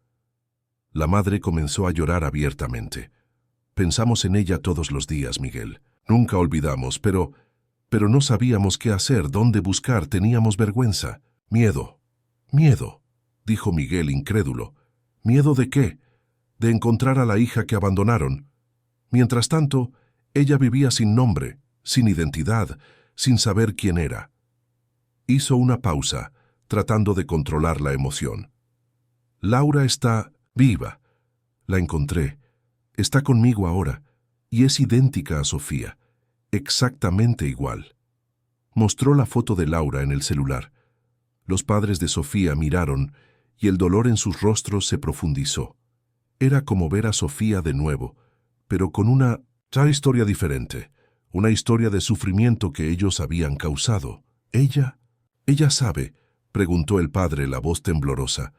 La madre comenzó a llorar abiertamente. «Pensamos en ella todos los días, Miguel. Nunca olvidamos, pero no sabíamos qué hacer, dónde buscar, teníamos vergüenza. Miedo, dijo Miguel incrédulo. ¿Miedo de qué?». de encontrar a la hija que abandonaron. Mientras tanto, ella vivía sin nombre, sin identidad, sin saber quién era. Hizo una pausa, tratando de controlar la emoción. Laura está viva. La encontré. Está conmigo ahora, y es idéntica a Sofía, exactamente igual. Mostró la foto de Laura en el celular. Los padres de Sofía miraron, y el dolor en sus rostros se profundizó. Era como ver a Sofía de nuevo, pero con una historia diferente, una historia de sufrimiento que ellos habían causado. ¿Ella sabe?, preguntó el padre, la voz temblorosa.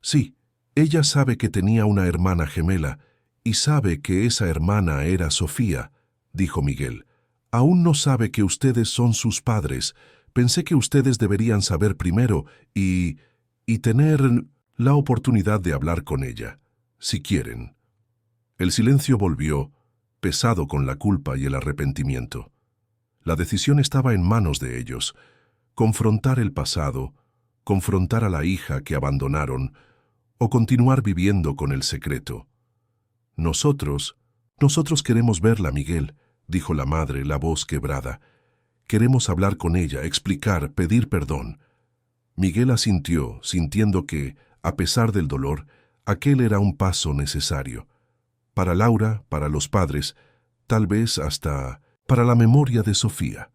Sí, ella sabe que tenía una hermana gemela, y sabe que esa hermana era Sofía, dijo Miguel. Aún no sabe que ustedes son sus padres. Pensé que ustedes deberían saber primero y tener la oportunidad de hablar con ella, si quieren. El silencio volvió, pesado con la culpa y el arrepentimiento. La decisión estaba en manos de ellos. Confrontar el pasado, confrontar a la hija que abandonaron, o continuar viviendo con el secreto. Nosotros queremos verla, Miguel, dijo la madre, la voz quebrada. Queremos hablar con ella, explicar, pedir perdón. Miguel asintió, sintiendo que, a pesar del dolor, aquel era un paso necesario. Para Laura, para los padres, tal vez hasta para la memoria de Sofía.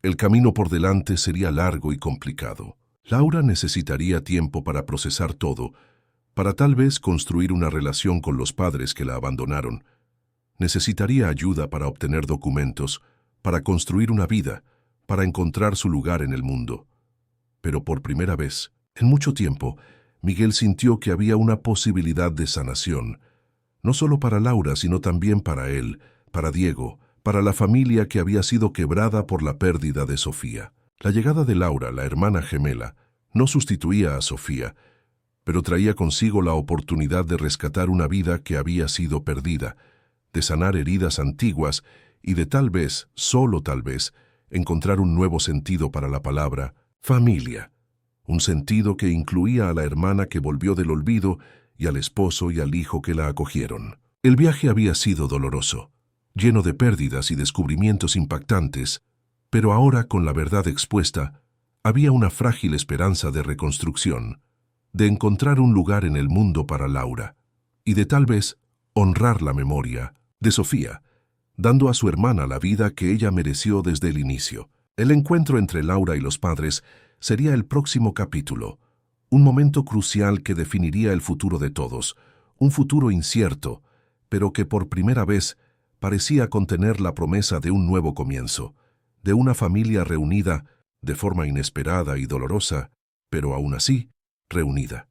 El camino por delante sería largo y complicado. Laura necesitaría tiempo para procesar todo, para tal vez construir una relación con los padres que la abandonaron. Necesitaría ayuda para obtener documentos, para construir una vida, para encontrar su lugar en el mundo. Pero por primera vez, en mucho tiempo, Miguel sintió que había una posibilidad de sanación, no solo para Laura, sino también para él, para Diego, para la familia que había sido quebrada por la pérdida de Sofía. La llegada de Laura, la hermana gemela, no sustituía a Sofía, pero traía consigo la oportunidad de rescatar una vida que había sido perdida, de sanar heridas antiguas y de tal vez, solo tal vez, encontrar un nuevo sentido para la palabra familia, un sentido que incluía a la hermana que volvió del olvido y al esposo y al hijo que la acogieron. El viaje había sido doloroso, lleno de pérdidas y descubrimientos impactantes, pero ahora, con la verdad expuesta, había una frágil esperanza de reconstrucción, de encontrar un lugar en el mundo para Laura, y de tal vez honrar la memoria de Sofía, dando a su hermana la vida que ella mereció desde el inicio. El encuentro entre Laura y los padres sería el próximo capítulo, un momento crucial que definiría el futuro de todos, un futuro incierto, pero que por primera vez parecía contener la promesa de un nuevo comienzo, de una familia reunida de forma inesperada y dolorosa, pero aún así, reunida.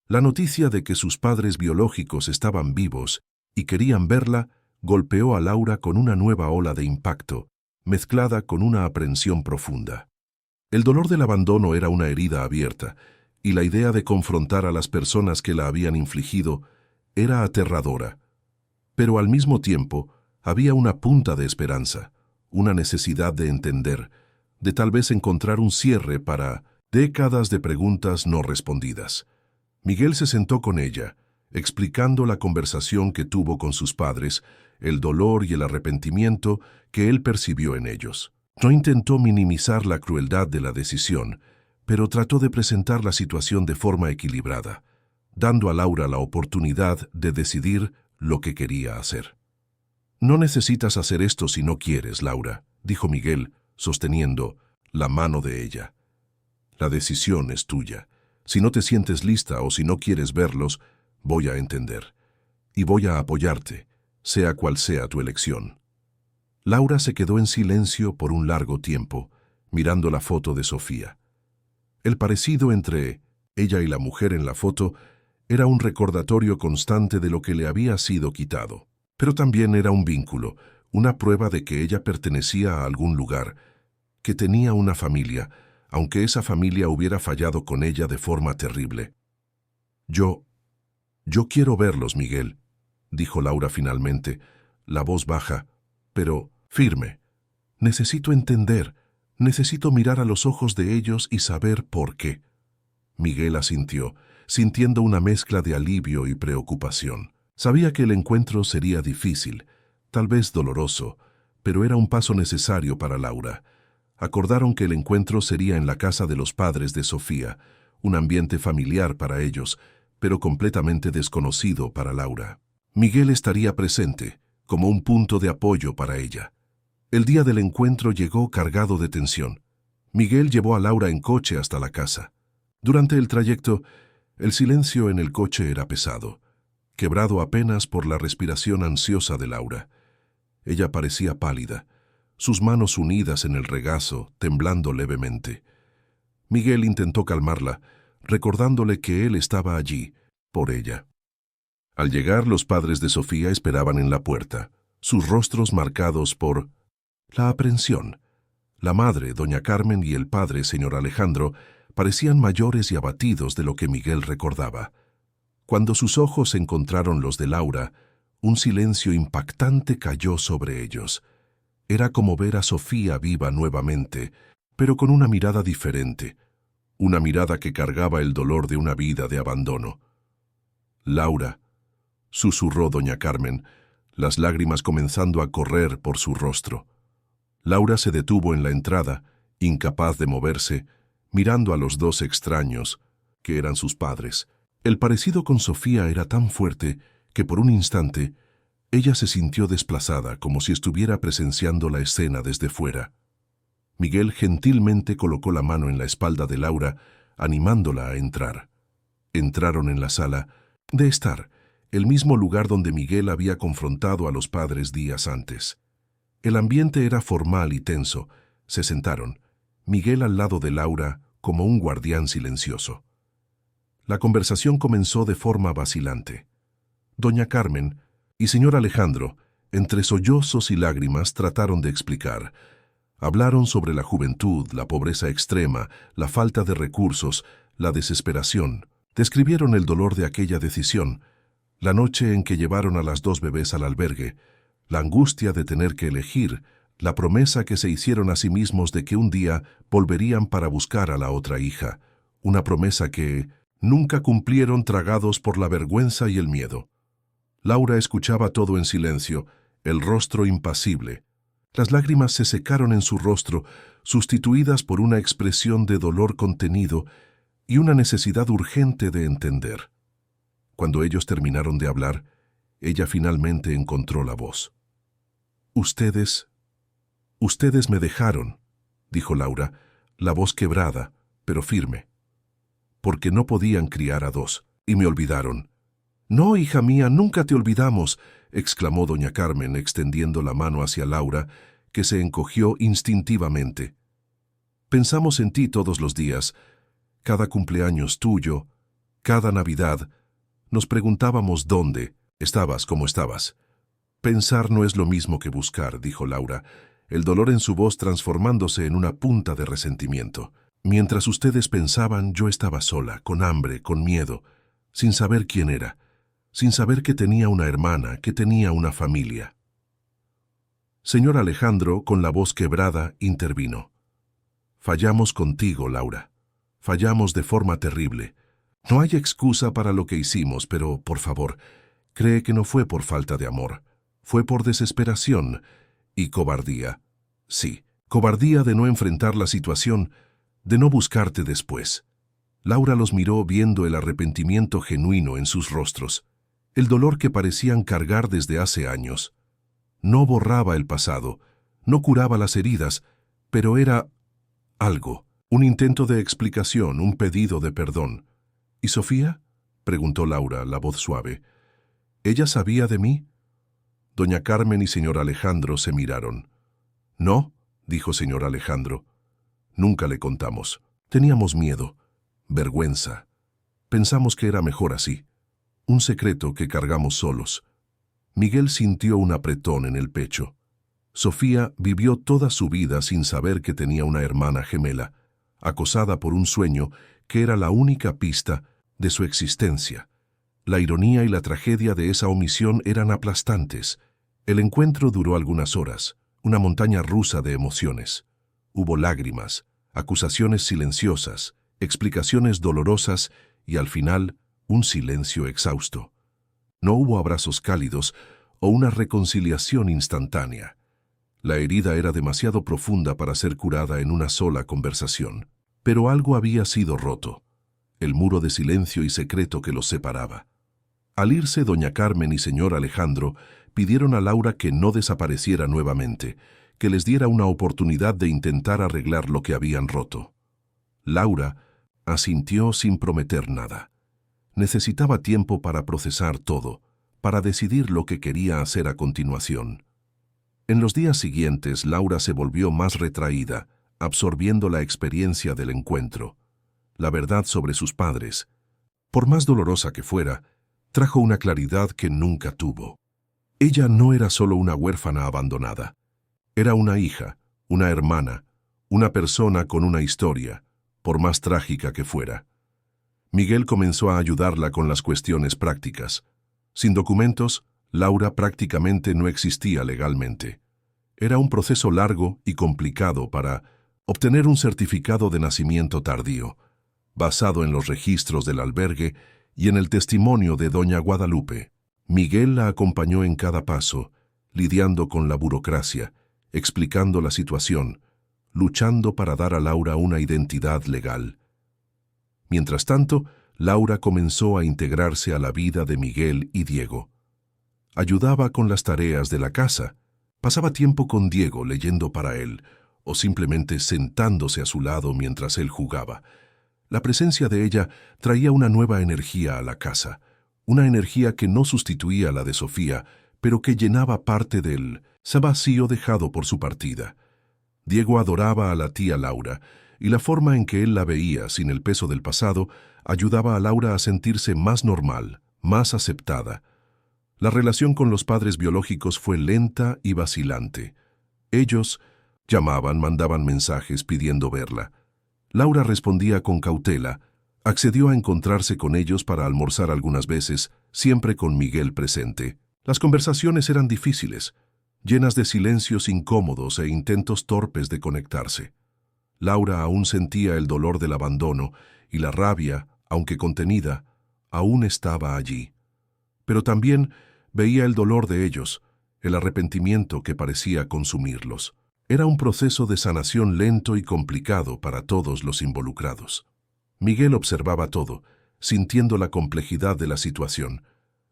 La noticia de que sus padres biológicos estaban vivos y querían verla golpeó a Laura con una nueva ola de impacto, mezclada con una aprensión profunda. El dolor del abandono era una herida abierta, y la idea de confrontar a las personas que la habían infligido era aterradora. Pero al mismo tiempo, había una punta de esperanza, una necesidad de entender, de tal vez encontrar un cierre para décadas de preguntas no respondidas. Miguel se sentó con ella, explicando la conversación que tuvo con sus padres, el dolor y el arrepentimiento que él percibió en ellos. No intentó minimizar la crueldad de la decisión, pero trató de presentar la situación de forma equilibrada, dando a Laura la oportunidad de decidir lo que quería hacer. «No necesitas hacer esto si no quieres, Laura», dijo Miguel, sosteniendo la mano de ella. «La decisión es tuya. Si no te sientes lista o si no quieres verlos, voy a entender. Y voy a apoyarte, sea cual sea tu elección». Laura se quedó en silencio por un largo tiempo, mirando la foto de Sofía. El parecido entre ella y la mujer en la foto era un recordatorio constante de lo que le había sido quitado. Pero también era un vínculo, una prueba de que ella pertenecía a algún lugar, que tenía una familia, aunque esa familia hubiera fallado con ella de forma terrible. Yo quiero verlos, Miguel», dijo Laura finalmente, la voz baja, pero firme. «Necesito entender, necesito mirar a los ojos de ellos y saber por qué». Miguel asintió, sintiendo una mezcla de alivio y preocupación. Sabía que el encuentro sería difícil, tal vez doloroso, pero era un paso necesario para Laura. Acordaron que el encuentro sería en la casa de los padres de Sofía, un ambiente familiar para ellos, pero completamente desconocido para Laura. Miguel estaría presente, como un punto de apoyo para ella. El día del encuentro llegó cargado de tensión. Miguel llevó a Laura en coche hasta la casa. Durante el trayecto, el silencio en el coche era pesado, quebrado apenas por la respiración ansiosa de Laura. Ella parecía pálida, sus manos unidas en el regazo, temblando levemente. Miguel intentó calmarla, recordándole que él estaba allí, por ella. Al llegar, los padres de Sofía esperaban en la puerta, sus rostros marcados por la aprensión. La madre, doña Carmen, y el padre, señor Alejandro, parecían mayores y abatidos de lo que Miguel recordaba. Cuando sus ojos encontraron los de Laura, un silencio impactante cayó sobre ellos. Era como ver a Sofía viva nuevamente, pero con una mirada diferente, una mirada que cargaba el dolor de una vida de abandono. «Laura», susurró doña Carmen, las lágrimas comenzando a correr por su rostro. Laura se detuvo en la entrada, incapaz de moverse, mirando a los dos extraños, que eran sus padres. El parecido con Sofía era tan fuerte que por un instante ella se sintió desplazada, como si estuviera presenciando la escena desde fuera. Miguel gentilmente colocó la mano en la espalda de Laura, animándola a entrar. Entraron en la sala de estar, el mismo lugar donde Miguel había confrontado a los padres días antes. El ambiente era formal y tenso. Se sentaron, Miguel al lado de Laura como un guardián silencioso. La conversación comenzó de forma vacilante. Doña Carmen y señor Alejandro, entre sollozos y lágrimas, trataron de explicar. Hablaron sobre la juventud, la pobreza extrema, la falta de recursos, la desesperación. Describieron el dolor de aquella decisión, la noche en que llevaron a las dos bebés al albergue, la angustia de tener que elegir, la promesa que se hicieron a sí mismos de que un día volverían para buscar a la otra hija, una promesa que nunca cumplieron, tragados por la vergüenza y el miedo. Laura escuchaba todo en silencio, el rostro impasible. Las lágrimas se secaron en su rostro, sustituidas por una expresión de dolor contenido y una necesidad urgente de entender. Cuando ellos terminaron de hablar, ella finalmente encontró la voz. Ustedes me dejaron», dijo Laura, la voz quebrada, pero firme. «Porque no podían criar a dos, y me olvidaron». «No, hija mía, nunca te olvidamos», exclamó doña Carmen, extendiendo la mano hacia Laura, que se encogió instintivamente. «Pensamos en ti todos los días, cada cumpleaños tuyo, cada Navidad. Nos preguntábamos dónde estabas, cómo estabas». «Pensar no es lo mismo que buscar», dijo Laura, el dolor en su voz transformándose en una punta de resentimiento. «Mientras ustedes pensaban, yo estaba sola, con hambre, con miedo, sin saber quién era, sin saber que tenía una hermana, que tenía una familia». Señor Alejandro, con la voz quebrada, intervino. «Fallamos contigo, Laura. Fallamos de forma terrible. No hay excusa para lo que hicimos, pero, por favor, cree que no fue por falta de amor. Fue por desesperación y cobardía. Sí, cobardía de no enfrentar la situación, de no buscarte después». Laura los miró, viendo el arrepentimiento genuino en sus rostros, el dolor que parecían cargar desde hace años. No borraba el pasado, no curaba las heridas, pero era algo, un intento de explicación, un pedido de perdón. «¿Y Sofía?», preguntó Laura, la voz suave. «¿Ella sabía de mí?». Doña Carmen y señor Alejandro se miraron. «No», dijo señor Alejandro. «Nunca le contamos. Teníamos miedo, vergüenza. Pensamos que era mejor así. Un secreto que cargamos solos». Miguel sintió un apretón en el pecho. Sofía vivió toda su vida sin saber que tenía una hermana gemela, acosada por un sueño que era la única pista de su existencia. La ironía y la tragedia de esa omisión eran aplastantes. El encuentro duró algunas horas, una montaña rusa de emociones. Hubo lágrimas, acusaciones silenciosas, explicaciones dolorosas y al final un silencio exhausto. No hubo abrazos cálidos o una reconciliación instantánea. La herida era demasiado profunda para ser curada en una sola conversación. Pero algo había sido roto, el muro de silencio y secreto que los separaba. Al irse, doña Carmen y señor Alejandro pidieron a Laura que no desapareciera nuevamente, que les diera una oportunidad de intentar arreglar lo que habían roto. Laura asintió sin prometer nada. Necesitaba tiempo para procesar todo, para decidir lo que quería hacer a continuación. En los días siguientes, Laura se volvió más retraída, absorbiendo la experiencia del encuentro. La verdad sobre sus padres, por más dolorosa que fuera, trajo una claridad que nunca tuvo. Ella no era solo una huérfana abandonada. Era una hija, una hermana, una persona con una historia, por más trágica que fuera. Miguel comenzó a ayudarla con las cuestiones prácticas. Sin documentos, Laura prácticamente no existía legalmente. Era un proceso largo y complicado para obtener un certificado de nacimiento tardío, basado en los registros del albergue y en el testimonio de doña Guadalupe. Miguel la acompañó en cada paso, lidiando con la burocracia, explicando la situación, luchando para dar a Laura una identidad legal. Mientras tanto, Laura comenzó a integrarse a la vida de Miguel y Diego. Ayudaba con las tareas de la casa, pasaba tiempo con Diego leyendo para él, o simplemente sentándose a su lado mientras él jugaba. La presencia de ella traía una nueva energía a la casa, una energía que no sustituía a la de Sofía, pero que llenaba parte del vacío dejado por su partida. Diego adoraba a la tía Laura, y la forma en que él la veía sin el peso del pasado ayudaba a Laura a sentirse más normal, más aceptada. La relación con los padres biológicos fue lenta y vacilante. Ellos llamaban, mandaban mensajes pidiendo verla. Laura respondía con cautela, accedió a encontrarse con ellos para almorzar algunas veces, siempre con Miguel presente. Las conversaciones eran difíciles, llenas de silencios incómodos e intentos torpes de conectarse. Laura aún sentía el dolor del abandono y la rabia, aunque contenida, aún estaba allí. Pero también veía el dolor de ellos, el arrepentimiento que parecía consumirlos. Era un proceso de sanación lento y complicado para todos los involucrados. Miguel observaba todo, sintiendo la complejidad de la situación.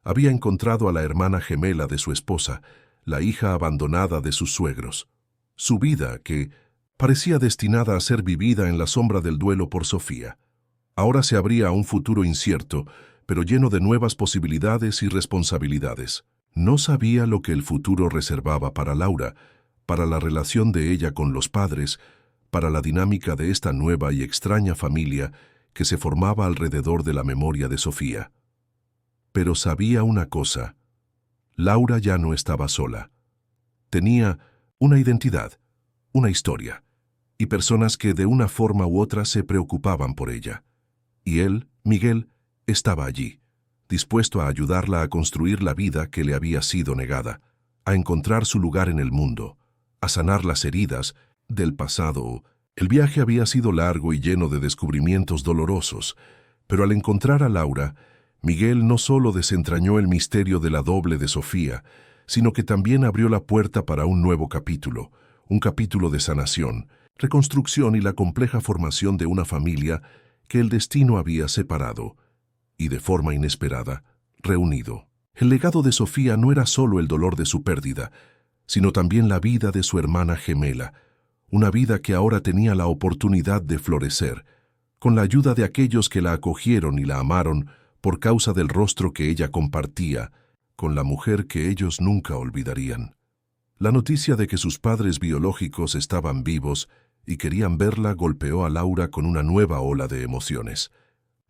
Había encontrado a la hermana gemela de su esposa, la hija abandonada de sus suegros. Su vida, que parecía destinada a ser vivida en la sombra del duelo por Sofía. Ahora se abría a un futuro incierto, pero lleno de nuevas posibilidades y responsabilidades. No sabía lo que el futuro reservaba para Laura, para la relación de ella con los padres, para la dinámica de esta nueva y extraña familia que se formaba alrededor de la memoria de Sofía. Pero sabía una cosa: Laura ya no estaba sola. Tenía una identidad, una historia, y personas que de una forma u otra se preocupaban por ella. Y él, Miguel, estaba allí, dispuesto a ayudarla a construir la vida que le había sido negada, a encontrar su lugar en el mundo, a sanar las heridas del pasado. El viaje había sido largo y lleno de descubrimientos dolorosos, pero al encontrar a Laura, Miguel no solo desentrañó el misterio de la doble de Sofía, sino que también abrió la puerta para un nuevo capítulo, un capítulo de sanación, reconstrucción y la compleja formación de una familia que el destino había separado y, de forma inesperada, reunido. El legado de Sofía no era solo el dolor de su pérdida, sino también la vida de su hermana gemela, una vida que ahora tenía la oportunidad de florecer, con la ayuda de aquellos que la acogieron y la amaron por causa del rostro que ella compartía con la mujer que ellos nunca olvidarían. La noticia de que sus padres biológicos estaban vivos y querían verla golpeó a Laura con una nueva ola de emociones.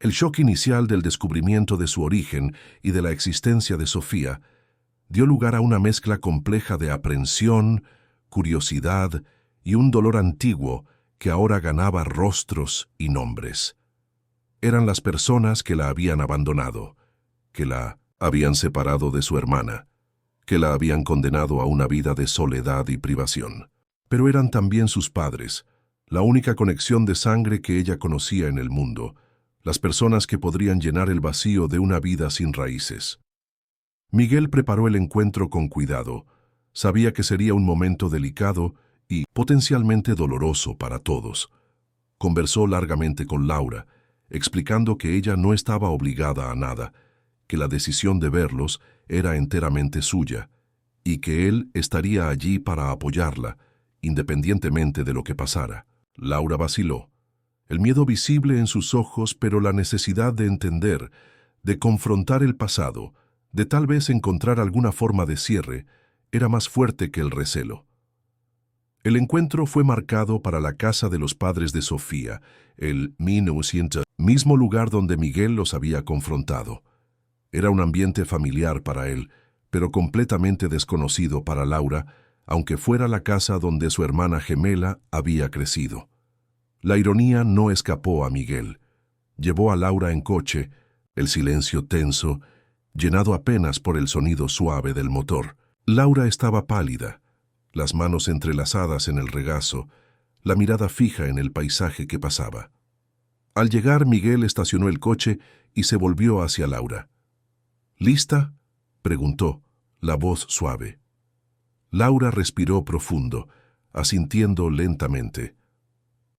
El shock inicial del descubrimiento de su origen y de la existencia de Sofía dio lugar a una mezcla compleja de aprensión, curiosidad y un dolor antiguo que ahora ganaba rostros y nombres. Eran las personas que la habían abandonado, que la habían separado de su hermana, que la habían condenado a una vida de soledad y privación. Pero eran también sus padres, la única conexión de sangre que ella conocía en el mundo, las personas que podrían llenar el vacío de una vida sin raíces. Miguel preparó el encuentro con cuidado. Sabía que sería un momento delicado y potencialmente doloroso para todos. Conversó largamente con Laura, explicando que ella no estaba obligada a nada, que la decisión de verlos era enteramente suya, y que él estaría allí para apoyarla, independientemente de lo que pasara. Laura vaciló. El miedo visible en sus ojos, pero la necesidad de entender, de confrontar el pasado, de tal vez encontrar alguna forma de cierre, era más fuerte que el recelo. El encuentro fue marcado para la casa de los padres de Sofía, el 1900, mismo lugar donde Miguel los había confrontado. Era un ambiente familiar para él, pero completamente desconocido para Laura, aunque fuera la casa donde su hermana gemela había crecido. La ironía no escapó a Miguel. Llevó a Laura en coche, el silencio tenso, llenado apenas por el sonido suave del motor. Laura estaba pálida, las manos entrelazadas en el regazo, la mirada fija en el paisaje que pasaba. Al llegar, Miguel estacionó el coche y se volvió hacia Laura. ¿Lista?, preguntó, la voz suave. Laura respiró profundo, asintiendo lentamente.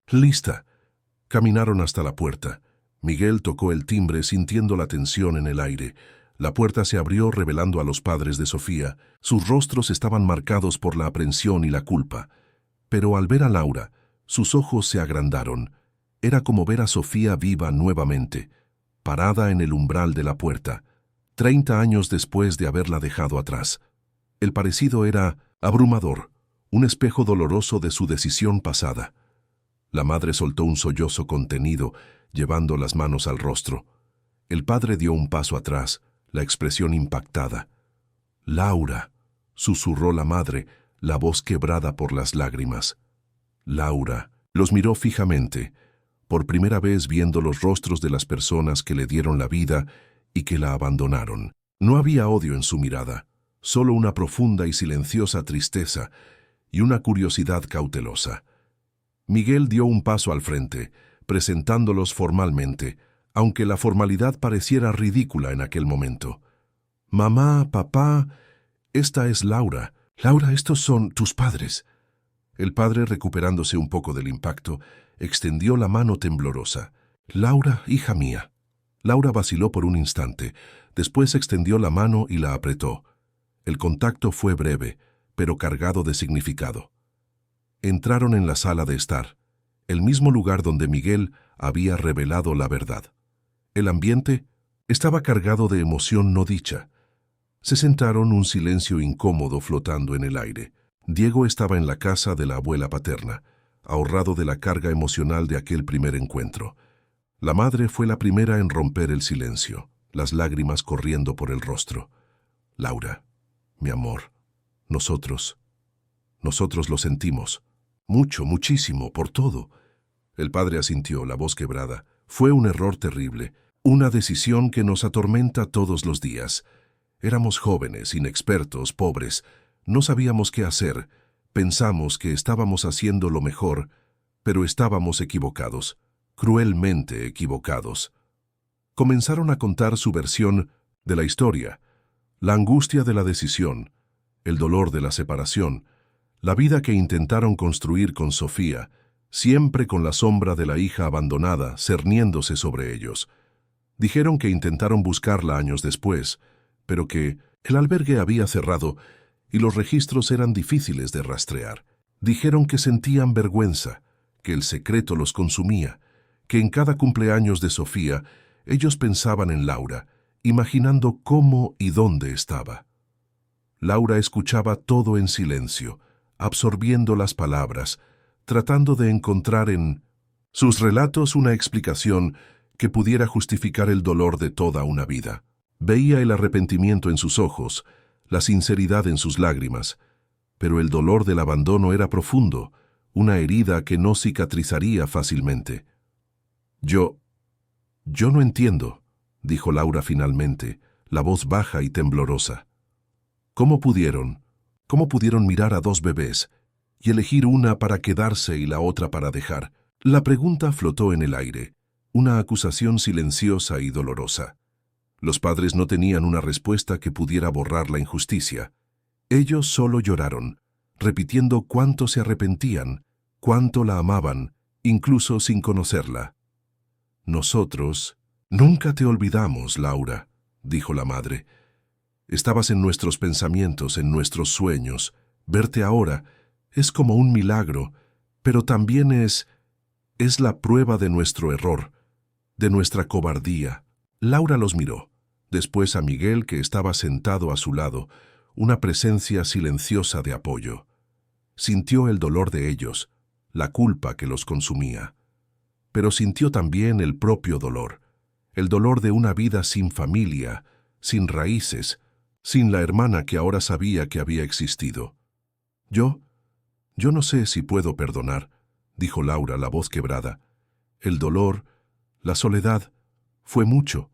«Lista». Caminaron hasta la puerta. Miguel tocó el timbre sintiendo la tensión en el aire. La puerta se abrió revelando a los padres de Sofía. Sus rostros estaban marcados por la aprensión y la culpa. Pero al ver a Laura, sus ojos se agrandaron. Era como ver a Sofía viva nuevamente, parada en el umbral de la puerta, 30 años después de haberla dejado atrás. El parecido era abrumador, un espejo doloroso de su decisión pasada. La madre soltó un sollozo contenido, llevando las manos al rostro. El padre dio un paso atrás, la expresión impactada. «Laura», susurró la madre, la voz quebrada por las lágrimas. Laura los miró fijamente, por primera vez viendo los rostros de las personas que le dieron la vida y que la abandonaron. No había odio en su mirada, solo una profunda y silenciosa tristeza y una curiosidad cautelosa. Miguel dio un paso al frente, presentándolos formalmente, aunque la formalidad pareciera ridícula en aquel momento. «Mamá, papá, esta es Laura. Laura, estos son tus padres». El padre, recuperándose un poco del impacto, extendió la mano temblorosa. «Laura, hija mía». Laura vaciló por un instante, después extendió la mano y la apretó. El contacto fue breve, pero cargado de significado. Entraron en la sala de estar, el mismo lugar donde Miguel había revelado la verdad. El ambiente estaba cargado de emoción no dicha. Se sentaron, un silencio incómodo flotando en el aire. Diego estaba en la casa de la abuela paterna, ahorrado de la carga emocional de aquel primer encuentro. La madre fue la primera en romper el silencio, las lágrimas corriendo por el rostro. «Laura, mi amor, nosotros lo sentimos. Mucho, muchísimo, por todo». El padre asintió, la voz quebrada. «Fue un error terrible, una decisión que nos atormenta todos los días. Éramos jóvenes, inexpertos, pobres. No sabíamos qué hacer. Pensamos que estábamos haciendo lo mejor, pero estábamos equivocados, cruelmente equivocados». Comenzaron a contar su versión de la historia, la angustia de la decisión, el dolor de la separación, la vida que intentaron construir con Sofía, siempre con la sombra de la hija abandonada cerniéndose sobre ellos. Dijeron que intentaron buscarla años después, pero que el albergue había cerrado y los registros eran difíciles de rastrear. Dijeron que sentían vergüenza, que el secreto los consumía, que en cada cumpleaños de Sofía ellos pensaban en Laura, imaginando cómo y dónde estaba. Laura escuchaba todo en silencio, absorbiendo las palabras, tratando de encontrar en sus relatos una explicación que pudiera justificar el dolor de toda una vida. Veía el arrepentimiento en sus ojos, la sinceridad en sus lágrimas, pero el dolor del abandono era profundo, una herida que no cicatrizaría fácilmente. Yo no entiendo», dijo Laura finalmente, la voz baja y temblorosa. ¿Cómo pudieron mirar a dos bebés y elegir una para quedarse y la otra para dejar? La pregunta flotó en el aire, una acusación silenciosa y dolorosa. Los padres no tenían una respuesta que pudiera borrar la injusticia. Ellos solo lloraron, repitiendo cuánto se arrepentían, cuánto la amaban, incluso sin conocerla. Nosotros nunca te olvidamos, Laura, dijo la madre. Estabas en nuestros pensamientos, en nuestros sueños. Verte ahora es como un milagro, pero también es la prueba de nuestro error, de nuestra cobardía. Laura los miró, después a Miguel, que estaba sentado a su lado, una presencia silenciosa de apoyo. Sintió el dolor de ellos, la culpa que los consumía. Pero sintió también el propio dolor, el dolor de una vida sin familia, sin raíces, sin la hermana que ahora sabía que había existido. Yo no sé si puedo perdonar, dijo Laura, la voz quebrada. El dolor, la soledad, fue mucho.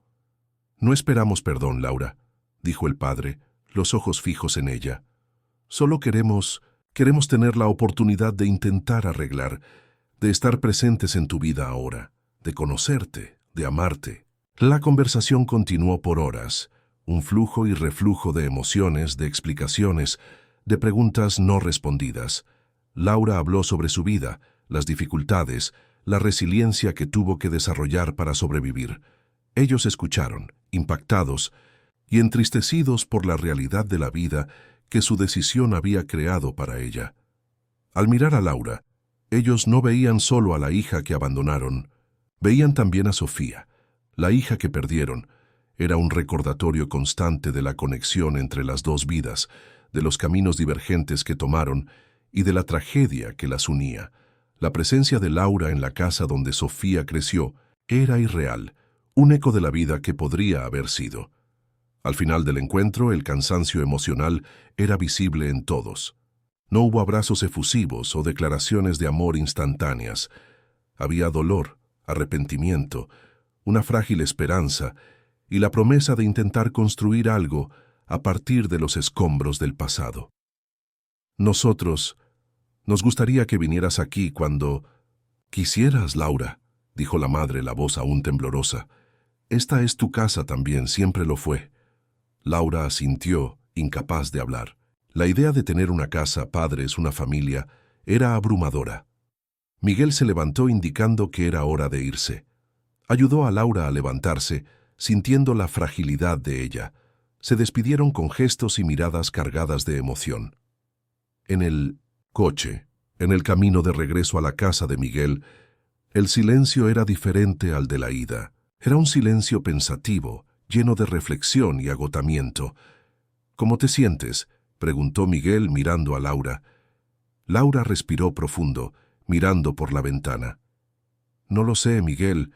No esperamos perdón, Laura, dijo el padre, los ojos fijos en ella. Solo queremos tener la oportunidad de intentar arreglar, de estar presentes en tu vida ahora, de conocerte, de amarte. La conversación continuó por horas, un flujo y reflujo de emociones, de explicaciones, de preguntas no respondidas. Laura habló sobre su vida, las dificultades, la resiliencia que tuvo que desarrollar para sobrevivir. Ellos escucharon, impactados y entristecidos por la realidad de la vida que su decisión había creado para ella. Al mirar a Laura, ellos no veían solo a la hija que abandonaron, veían también a Sofía, la hija que perdieron. Era un recordatorio constante de la conexión entre las dos vidas, de los caminos divergentes que tomaron y de la tragedia que las unía. La presencia de Laura en la casa donde Sofía creció era irreal, un eco de la vida que podría haber sido. Al final del encuentro, el cansancio emocional era visible en todos. No hubo abrazos efusivos o declaraciones de amor instantáneas. Había dolor, arrepentimiento, una frágil esperanza y la promesa de intentar construir algo a partir de los escombros del pasado. Nos gustaría que vinieras aquí cuando quisieras, Laura, dijo la madre, la voz aún temblorosa. Esta es tu casa también, siempre lo fue. Laura asintió, incapaz de hablar. La idea de tener una casa, padres, una familia, era abrumadora. Miguel se levantó indicando que era hora de irse. Ayudó a Laura a levantarse, sintiendo la fragilidad de ella. Se despidieron con gestos y miradas cargadas de emoción. En el coche, en el camino de regreso a la casa de Miguel, el silencio era diferente al de la ida. Era un silencio pensativo, lleno de reflexión y agotamiento. ¿Cómo te sientes?, preguntó Miguel mirando a Laura. Laura respiró profundo, mirando por la ventana. No lo sé, Miguel,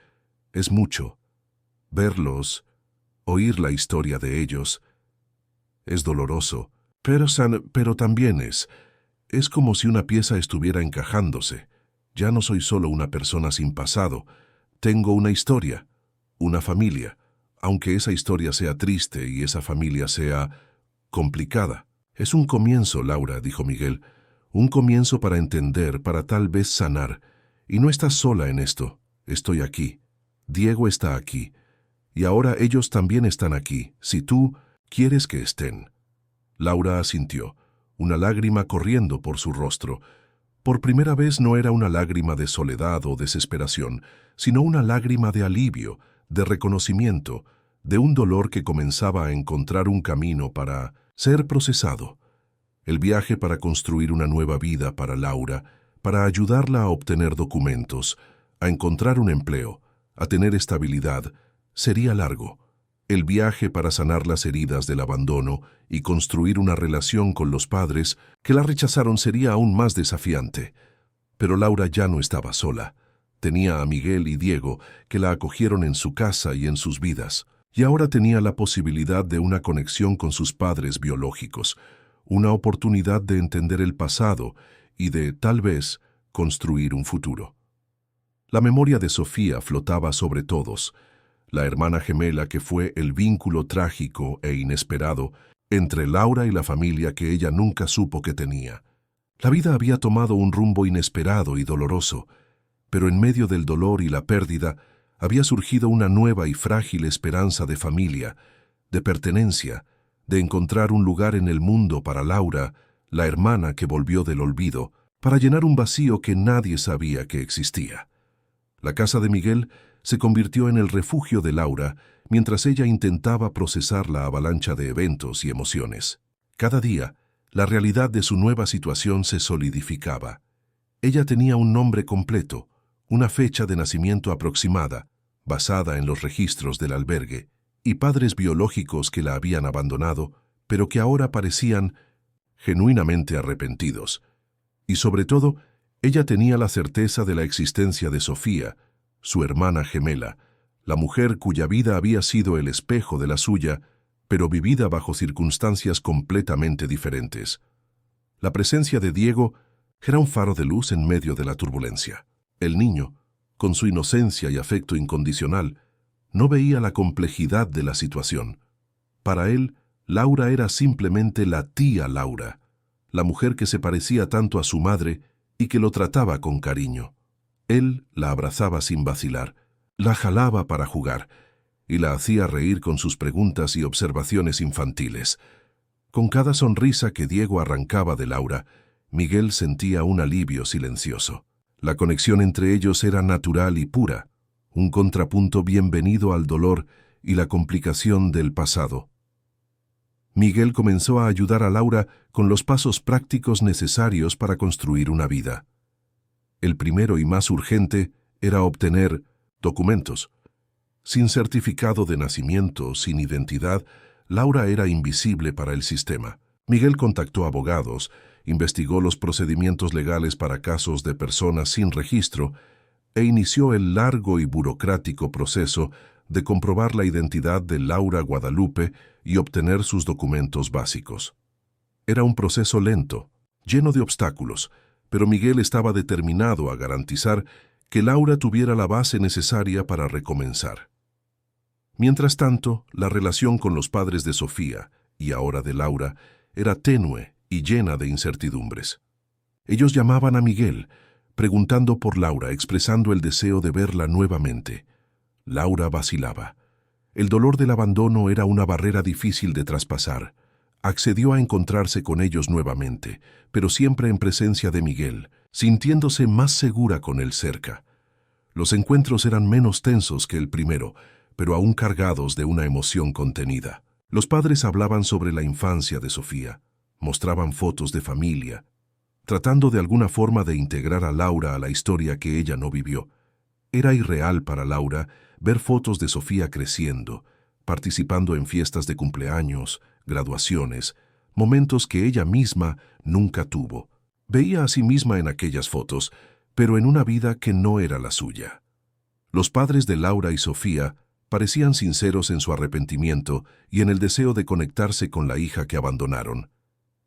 es mucho. Verlos, oír la historia de ellos, es doloroso, pero también es como si una pieza estuviera encajándose. Ya no soy solo una persona sin pasado, tengo una historia, una familia, aunque esa historia sea triste y esa familia sea complicada. Es un comienzo, Laura, dijo Miguel, un comienzo para entender, para tal vez sanar. Y no estás sola en esto, estoy aquí. Diego está aquí. Y ahora ellos también están aquí, si tú quieres que estén. Laura asintió, una lágrima corriendo por su rostro. Por primera vez no era una lágrima de soledad o desesperación, sino una lágrima de alivio, de reconocimiento, de un dolor que comenzaba a encontrar un camino para ser procesado. El viaje para construir una nueva vida para Laura, para ayudarla a obtener documentos, a encontrar un empleo, a tener estabilidad, sería largo. El viaje para sanar las heridas del abandono y construir una relación con los padres que la rechazaron sería aún más desafiante. Pero Laura ya no estaba sola. Tenía a Miguel y Diego, que la acogieron en su casa y en sus vidas. Y ahora tenía la posibilidad de una conexión con sus padres biológicos, una oportunidad de entender el pasado y de, tal vez, construir un futuro. La memoria de Sofía flotaba sobre todos, la hermana gemela que fue el vínculo trágico e inesperado entre Laura y la familia que ella nunca supo que tenía. La vida había tomado un rumbo inesperado y doloroso, pero en medio del dolor y la pérdida había surgido una nueva y frágil esperanza de familia, de pertenencia, de encontrar un lugar en el mundo para Laura, la hermana que volvió del olvido, para llenar un vacío que nadie sabía que existía. La casa de Miguel se convirtió en el refugio de Laura mientras ella intentaba procesar la avalancha de eventos y emociones. Cada día, la realidad de su nueva situación se solidificaba. Ella tenía un nombre completo, una fecha de nacimiento aproximada, basada en los registros del albergue, y padres biológicos que la habían abandonado, pero que ahora parecían genuinamente arrepentidos. Y sobre todo, ella tenía la certeza de la existencia de Sofía, su hermana gemela, la mujer cuya vida había sido el espejo de la suya, pero vivida bajo circunstancias completamente diferentes. La presencia de Diego era un faro de luz en medio de la turbulencia. El niño, con su inocencia y afecto incondicional, no veía la complejidad de la situación. Para él, Laura era simplemente la tía Laura, la mujer que se parecía tanto a su madre y que lo trataba con cariño. Él la abrazaba sin vacilar, la jalaba para jugar y la hacía reír con sus preguntas y observaciones infantiles. Con cada sonrisa que Diego arrancaba de Laura, Miguel sentía un alivio silencioso. La conexión entre ellos era natural y pura, un contrapunto bienvenido al dolor y la complicación del pasado. Miguel comenzó a ayudar a Laura con los pasos prácticos necesarios para construir una vida. El primero y más urgente era obtener documentos. Sin certificado de nacimiento, sin identidad, Laura era invisible para el sistema. Miguel contactó abogados, investigó los procedimientos legales para casos de personas sin registro e inició el largo y burocrático proceso de comprobar la identidad de Laura Guadalupe y obtener sus documentos básicos. Era un proceso lento, lleno de obstáculos, pero Miguel estaba determinado a garantizar que Laura tuviera la base necesaria para recomenzar. Mientras tanto, la relación con los padres de Sofía, y ahora de Laura, era tenue y llena de incertidumbres. Ellos llamaban a Miguel, preguntando por Laura, expresando el deseo de verla nuevamente. Laura vacilaba. El dolor del abandono era una barrera difícil de traspasar. Accedió a encontrarse con ellos nuevamente, pero siempre en presencia de Miguel, sintiéndose más segura con él cerca. Los encuentros eran menos tensos que el primero, pero aún cargados de una emoción contenida. Los padres hablaban sobre la infancia de Sofía, mostraban fotos de familia, tratando de alguna forma de integrar a Laura a la historia que ella no vivió. Era irreal para Laura ver fotos de Sofía creciendo, participando en fiestas de cumpleaños, graduaciones, momentos que ella misma nunca tuvo. Veía a sí misma en aquellas fotos, pero en una vida que no era la suya. Los padres de Laura y Sofía parecían sinceros en su arrepentimiento y en el deseo de conectarse con la hija que abandonaron.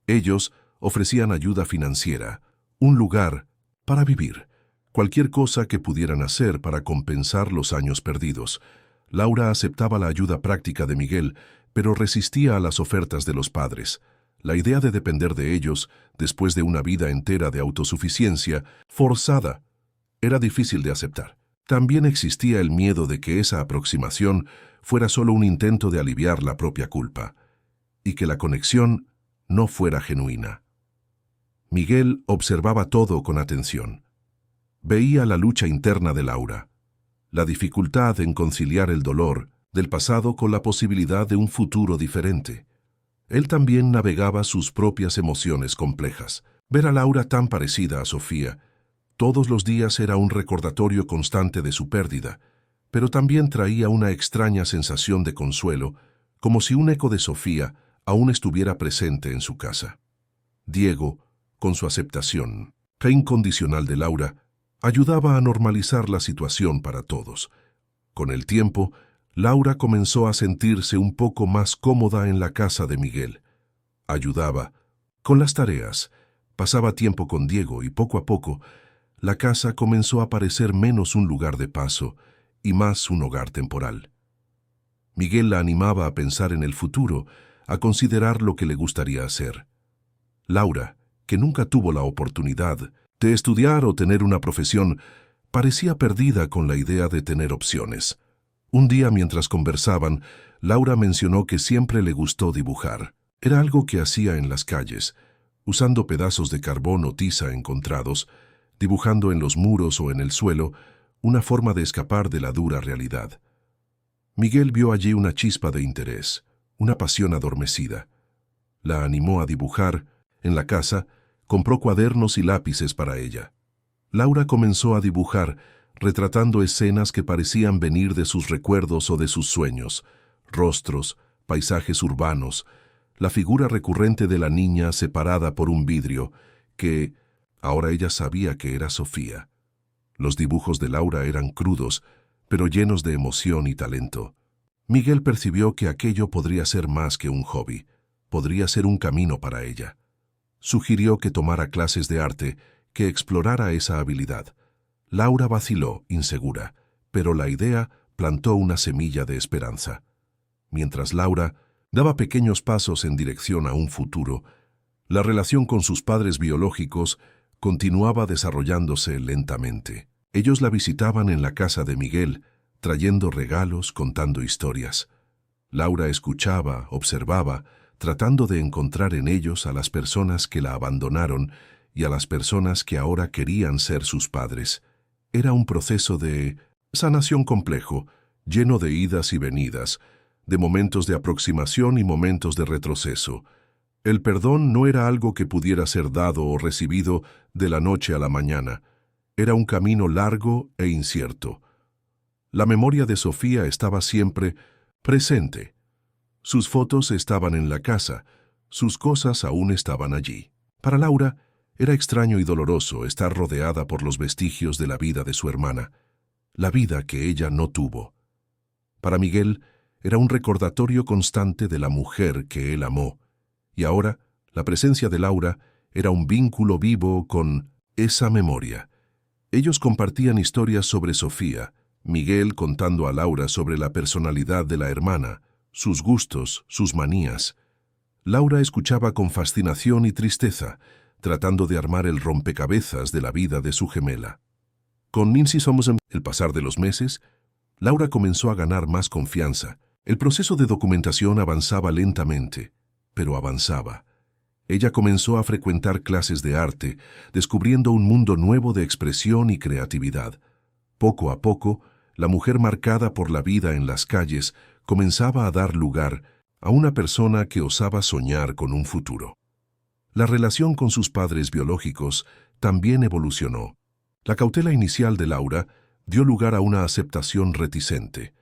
Ellos ofrecían ayuda financiera, un lugar para vivir, cualquier cosa que pudieran hacer para compensar los años perdidos. Laura aceptaba la ayuda práctica de Miguel, pero resistía a las ofertas de los padres. La idea de depender de ellos, después de una vida entera de autosuficiencia, forzada, era difícil de aceptar. También existía el miedo de que esa aproximación fuera solo un intento de aliviar la propia culpa, y que la conexión no fuera genuina. Miguel observaba todo con atención. Veía la lucha interna de Laura, la dificultad en conciliar el dolor del pasado con la posibilidad de un futuro diferente. Él también navegaba sus propias emociones complejas. Ver a Laura tan parecida a Sofía todos los días era un recordatorio constante de su pérdida, pero también traía una extraña sensación de consuelo, como si un eco de Sofía aún estuviera presente en su casa. Diego, con su aceptación incondicional de Laura, ayudaba a normalizar la situación para todos. Con el tiempo, Laura comenzó a sentirse un poco más cómoda en la casa de Miguel. Ayudaba con las tareas, pasaba tiempo con Diego y poco a poco, la casa comenzó a parecer menos un lugar de paso y más un hogar temporal. Miguel la animaba a pensar en el futuro, a considerar lo que le gustaría hacer. Laura, que nunca tuvo la oportunidad de estudiar o tener una profesión, Parecía perdida con la idea de tener opciones. Un día, mientras conversaban, Laura mencionó que siempre le gustó dibujar. Era algo que hacía en las calles, usando pedazos de carbón o tiza encontrados, dibujando en los muros o en el suelo, una forma de escapar de la dura realidad. Miguel vio allí una chispa de interés, una pasión adormecida. La animó a dibujar. En la casa, compró cuadernos y lápices para ella. Laura comenzó a dibujar, retratando escenas que parecían venir de sus recuerdos o de sus sueños, rostros, paisajes urbanos, la figura recurrente de la niña separada por un vidrio, que ahora ella sabía que era Sofía. Los dibujos de Laura eran crudos, pero llenos de emoción y talento. Miguel percibió que aquello podría ser más que un hobby, podría ser un camino para ella. Sugirió que tomara clases de arte, que explorara esa habilidad. Laura vaciló, insegura, pero la idea plantó una semilla de esperanza. Mientras Laura daba pequeños pasos en dirección a un futuro, la relación con sus padres biológicos continuaba desarrollándose lentamente. Ellos la visitaban en la casa de Miguel, trayendo regalos, contando historias. Laura escuchaba, observaba, tratando de encontrar en ellos a las personas que la abandonaron y a las personas que ahora querían ser sus padres. Era un proceso de sanación complejo, lleno de idas y venidas, de momentos de aproximación y momentos de retroceso. El perdón no era algo que pudiera ser dado o recibido de la noche a la mañana. Era un camino largo e incierto. La memoria de Sofía estaba siempre presente. Sus fotos estaban en la casa, sus cosas aún estaban allí. Para Laura, era extraño y doloroso estar rodeada por los vestigios de la vida de su hermana, la vida que ella no tuvo. Para Miguel, era un recordatorio constante de la mujer que él amó, y ahora, la presencia de Laura era un vínculo vivo con esa memoria. Ellos compartían historias sobre Sofía, Miguel contando a Laura sobre la personalidad de la hermana, sus gustos, sus manías. Laura escuchaba con fascinación y tristeza, tratando de armar el rompecabezas de la vida de su gemela. Con Mincy Somerset, el pasar de los meses, Laura comenzó a ganar más confianza. El proceso de documentación avanzaba lentamente, pero avanzaba. Ella comenzó a frecuentar clases de arte, descubriendo un mundo nuevo de expresión y creatividad. Poco a poco, la mujer marcada por la vida en las calles comenzaba a dar lugar a una persona que osaba soñar con un futuro. La relación con sus padres biológicos también evolucionó. La cautela inicial de Laura dio lugar a una aceptación reticente,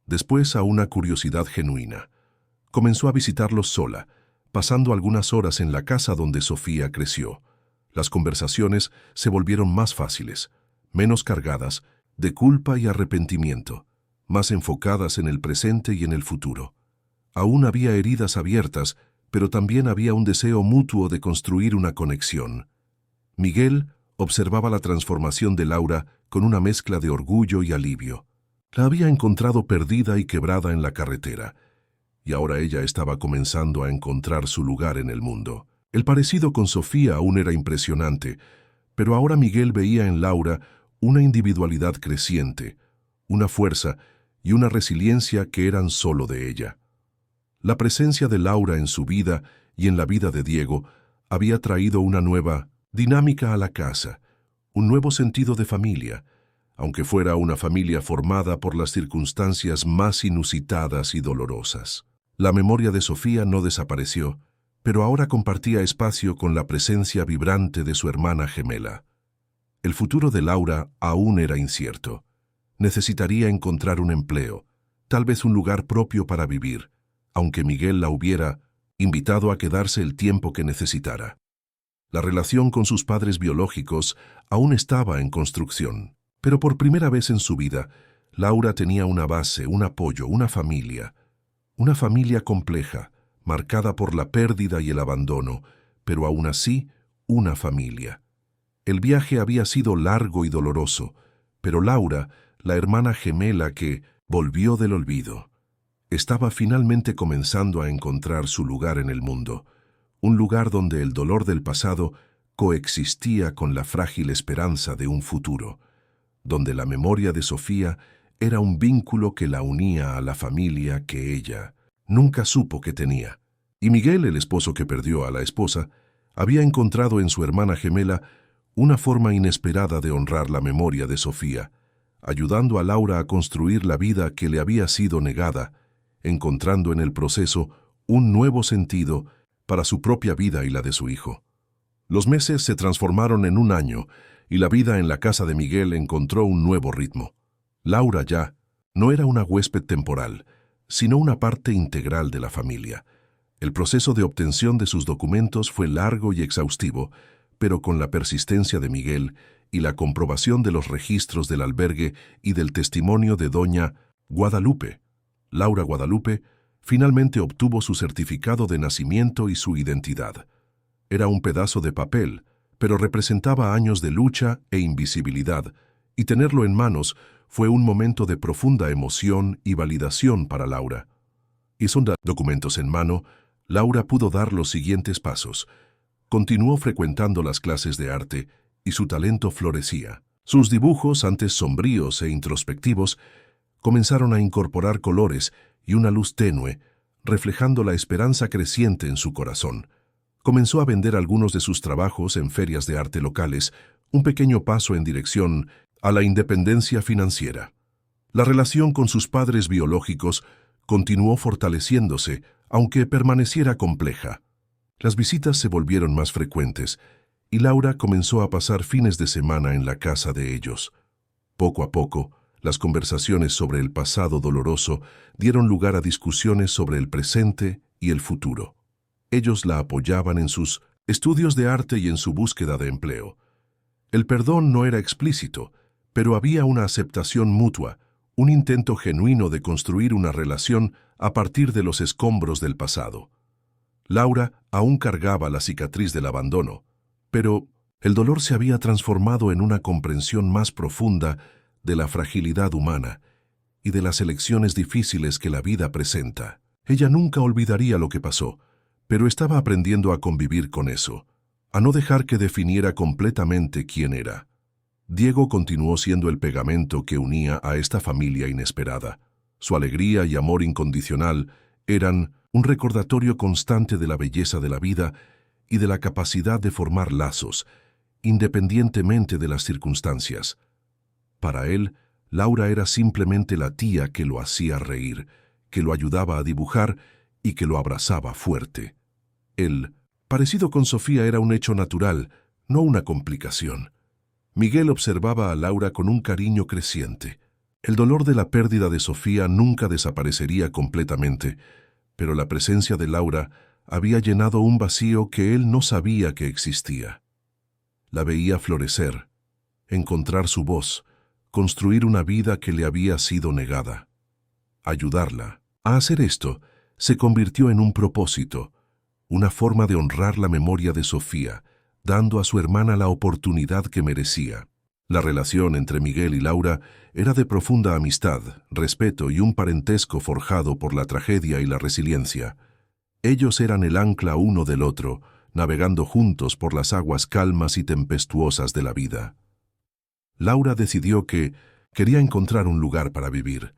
después a una curiosidad genuina. Comenzó a visitarlos sola, pasando algunas horas en la casa donde Sofía creció. Las conversaciones se volvieron más fáciles, menos cargadas de culpa y arrepentimiento, más enfocadas en el presente y en el futuro. Aún había heridas abiertas, pero también había un deseo mutuo de construir una conexión. Miguel observaba la transformación de Laura con una mezcla de orgullo y alivio. La había encontrado perdida y quebrada en la carretera, y ahora ella estaba comenzando a encontrar su lugar en el mundo. El parecido con Sofía aún era impresionante, pero ahora Miguel veía en Laura una individualidad creciente, una fuerza y una resiliencia que eran solo de ella. La presencia de Laura en su vida y en la vida de Diego había traído una nueva dinámica a la casa, un nuevo sentido de familia, aunque fuera una familia formada por las circunstancias más inusitadas y dolorosas. La memoria de Sofía no desapareció, pero ahora compartía espacio con la presencia vibrante de su hermana gemela. El futuro de Laura aún era incierto. Necesitaría encontrar un empleo, tal vez un lugar propio para vivir, aunque Miguel la hubiera invitado a quedarse el tiempo que necesitara. La relación con sus padres biológicos aún estaba en construcción, pero por primera vez en su vida, Laura tenía una base, un apoyo, una familia compleja, marcada por la pérdida y el abandono, pero aún así, una familia. El viaje había sido largo y doloroso, pero Laura, la hermana gemela que volvió del olvido, estaba finalmente comenzando a encontrar su lugar en el mundo, un lugar donde el dolor del pasado coexistía con la frágil esperanza de un futuro, donde la memoria de Sofía era un vínculo que la unía a la familia que ella nunca supo que tenía. Y Miguel, el esposo que perdió a la esposa, había encontrado en su hermana gemela una forma inesperada de honrar la memoria de Sofía, ayudando a Laura a construir la vida que le había sido negada, encontrando en el proceso un nuevo sentido para su propia vida y la de su hijo. Los meses se transformaron en un año y la vida en la casa de Miguel encontró un nuevo ritmo. Laura ya no era una huésped temporal, sino una parte integral de la familia. El proceso de obtención de sus documentos fue largo y exhaustivo, pero con la persistencia de Miguel y la comprobación de los registros del albergue y del testimonio de doña Guadalupe, Laura Guadalupe, finalmente obtuvo su certificado de nacimiento y su identidad. Era un pedazo de papel, pero representaba años de lucha e invisibilidad, y tenerlo en manos fue un momento de profunda emoción y validación para Laura. Y son documentos en mano, Laura pudo dar los siguientes pasos. Continuó frecuentando las clases de arte y su talento florecía. Sus dibujos, antes sombríos e introspectivos, comenzaron a incorporar colores y una luz tenue, reflejando la esperanza creciente en su corazón. Comenzó a vender algunos de sus trabajos en ferias de arte locales, un pequeño paso en dirección a la independencia financiera. La relación con sus padres biológicos continuó fortaleciéndose, aunque permaneciera compleja. Las visitas se volvieron más frecuentes, y Laura comenzó a pasar fines de semana en la casa de ellos. Poco a poco, las conversaciones sobre el pasado doloroso dieron lugar a discusiones sobre el presente y el futuro. Ellos la apoyaban en sus estudios de arte y en su búsqueda de empleo. El perdón no era explícito, pero había una aceptación mutua, un intento genuino de construir una relación a partir de los escombros del pasado. Laura aún cargaba la cicatriz del abandono, pero el dolor se había transformado en una comprensión más profunda de la fragilidad humana y de las elecciones difíciles que la vida presenta. Ella nunca olvidaría lo que pasó, pero estaba aprendiendo a convivir con eso, a no dejar que definiera completamente quién era. Diego continuó siendo el pegamento que unía a esta familia inesperada. Su alegría y amor incondicional eran un recordatorio constante de la belleza de la vida y de la capacidad de formar lazos, independientemente de las circunstancias. Para él, Laura era simplemente la tía que lo hacía reír, que lo ayudaba a dibujar y que lo abrazaba fuerte. El parecido con Sofía era un hecho natural, no una complicación. Miguel observaba a Laura con un cariño creciente. El dolor de la pérdida de Sofía nunca desaparecería completamente, pero la presencia de Laura había llenado un vacío que él no sabía que existía. La veía florecer, encontrar su voz, construir una vida que le había sido negada. Ayudarla a hacer esto se convirtió en un propósito, una forma de honrar la memoria de Sofía, dando a su hermana la oportunidad que merecía. La relación entre Miguel y Laura era de profunda amistad, respeto y un parentesco forjado por la tragedia y la resiliencia. Ellos eran el ancla uno del otro, navegando juntos por las aguas calmas y tempestuosas de la vida. Laura decidió que quería encontrar un lugar para vivir,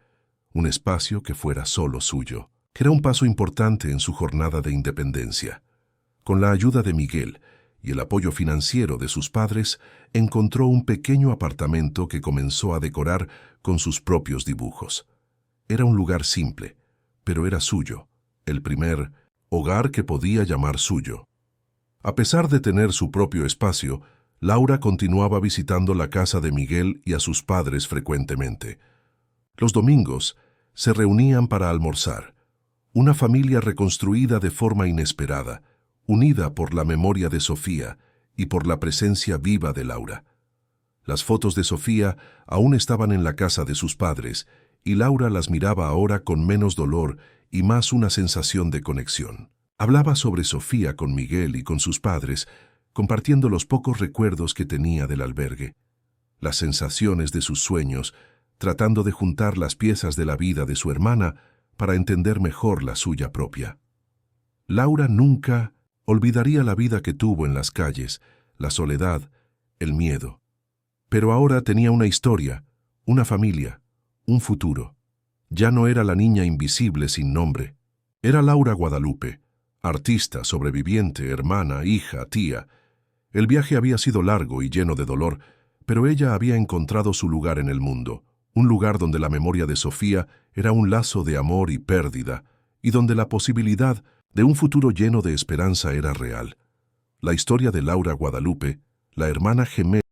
un espacio que fuera solo suyo, que era un paso importante en su jornada de independencia. Con la ayuda de Miguel y el apoyo financiero de sus padres, encontró un pequeño apartamento que comenzó a decorar con sus propios dibujos. Era un lugar simple, pero era suyo, el primer hogar que podía llamar suyo. A pesar de tener su propio espacio, Laura continuaba visitando la casa de Miguel y a sus padres frecuentemente. Los domingos se reunían para almorzar, una familia reconstruida de forma inesperada, unida por la memoria de Sofía y por la presencia viva de Laura. Las fotos de Sofía aún estaban en la casa de sus padres, y Laura las miraba ahora con menos dolor y más una sensación de conexión. Hablaba sobre Sofía con Miguel y con sus padres, compartiendo los pocos recuerdos que tenía del albergue, las sensaciones de sus sueños, tratando de juntar las piezas de la vida de su hermana para entender mejor la suya propia. Laura nunca olvidaría la vida que tuvo en las calles, la soledad, el miedo. Pero ahora tenía una historia, una familia, un futuro. Ya no era la niña invisible sin nombre. Era Laura Guadalupe, artista, sobreviviente, hermana, hija, tía. El viaje había sido largo y lleno de dolor, pero ella había encontrado su lugar en el mundo, un lugar donde la memoria de Sofía era un lazo de amor y pérdida, y donde la posibilidad de un futuro lleno de esperanza era real. La historia de Laura Guadalupe, la hermana gemela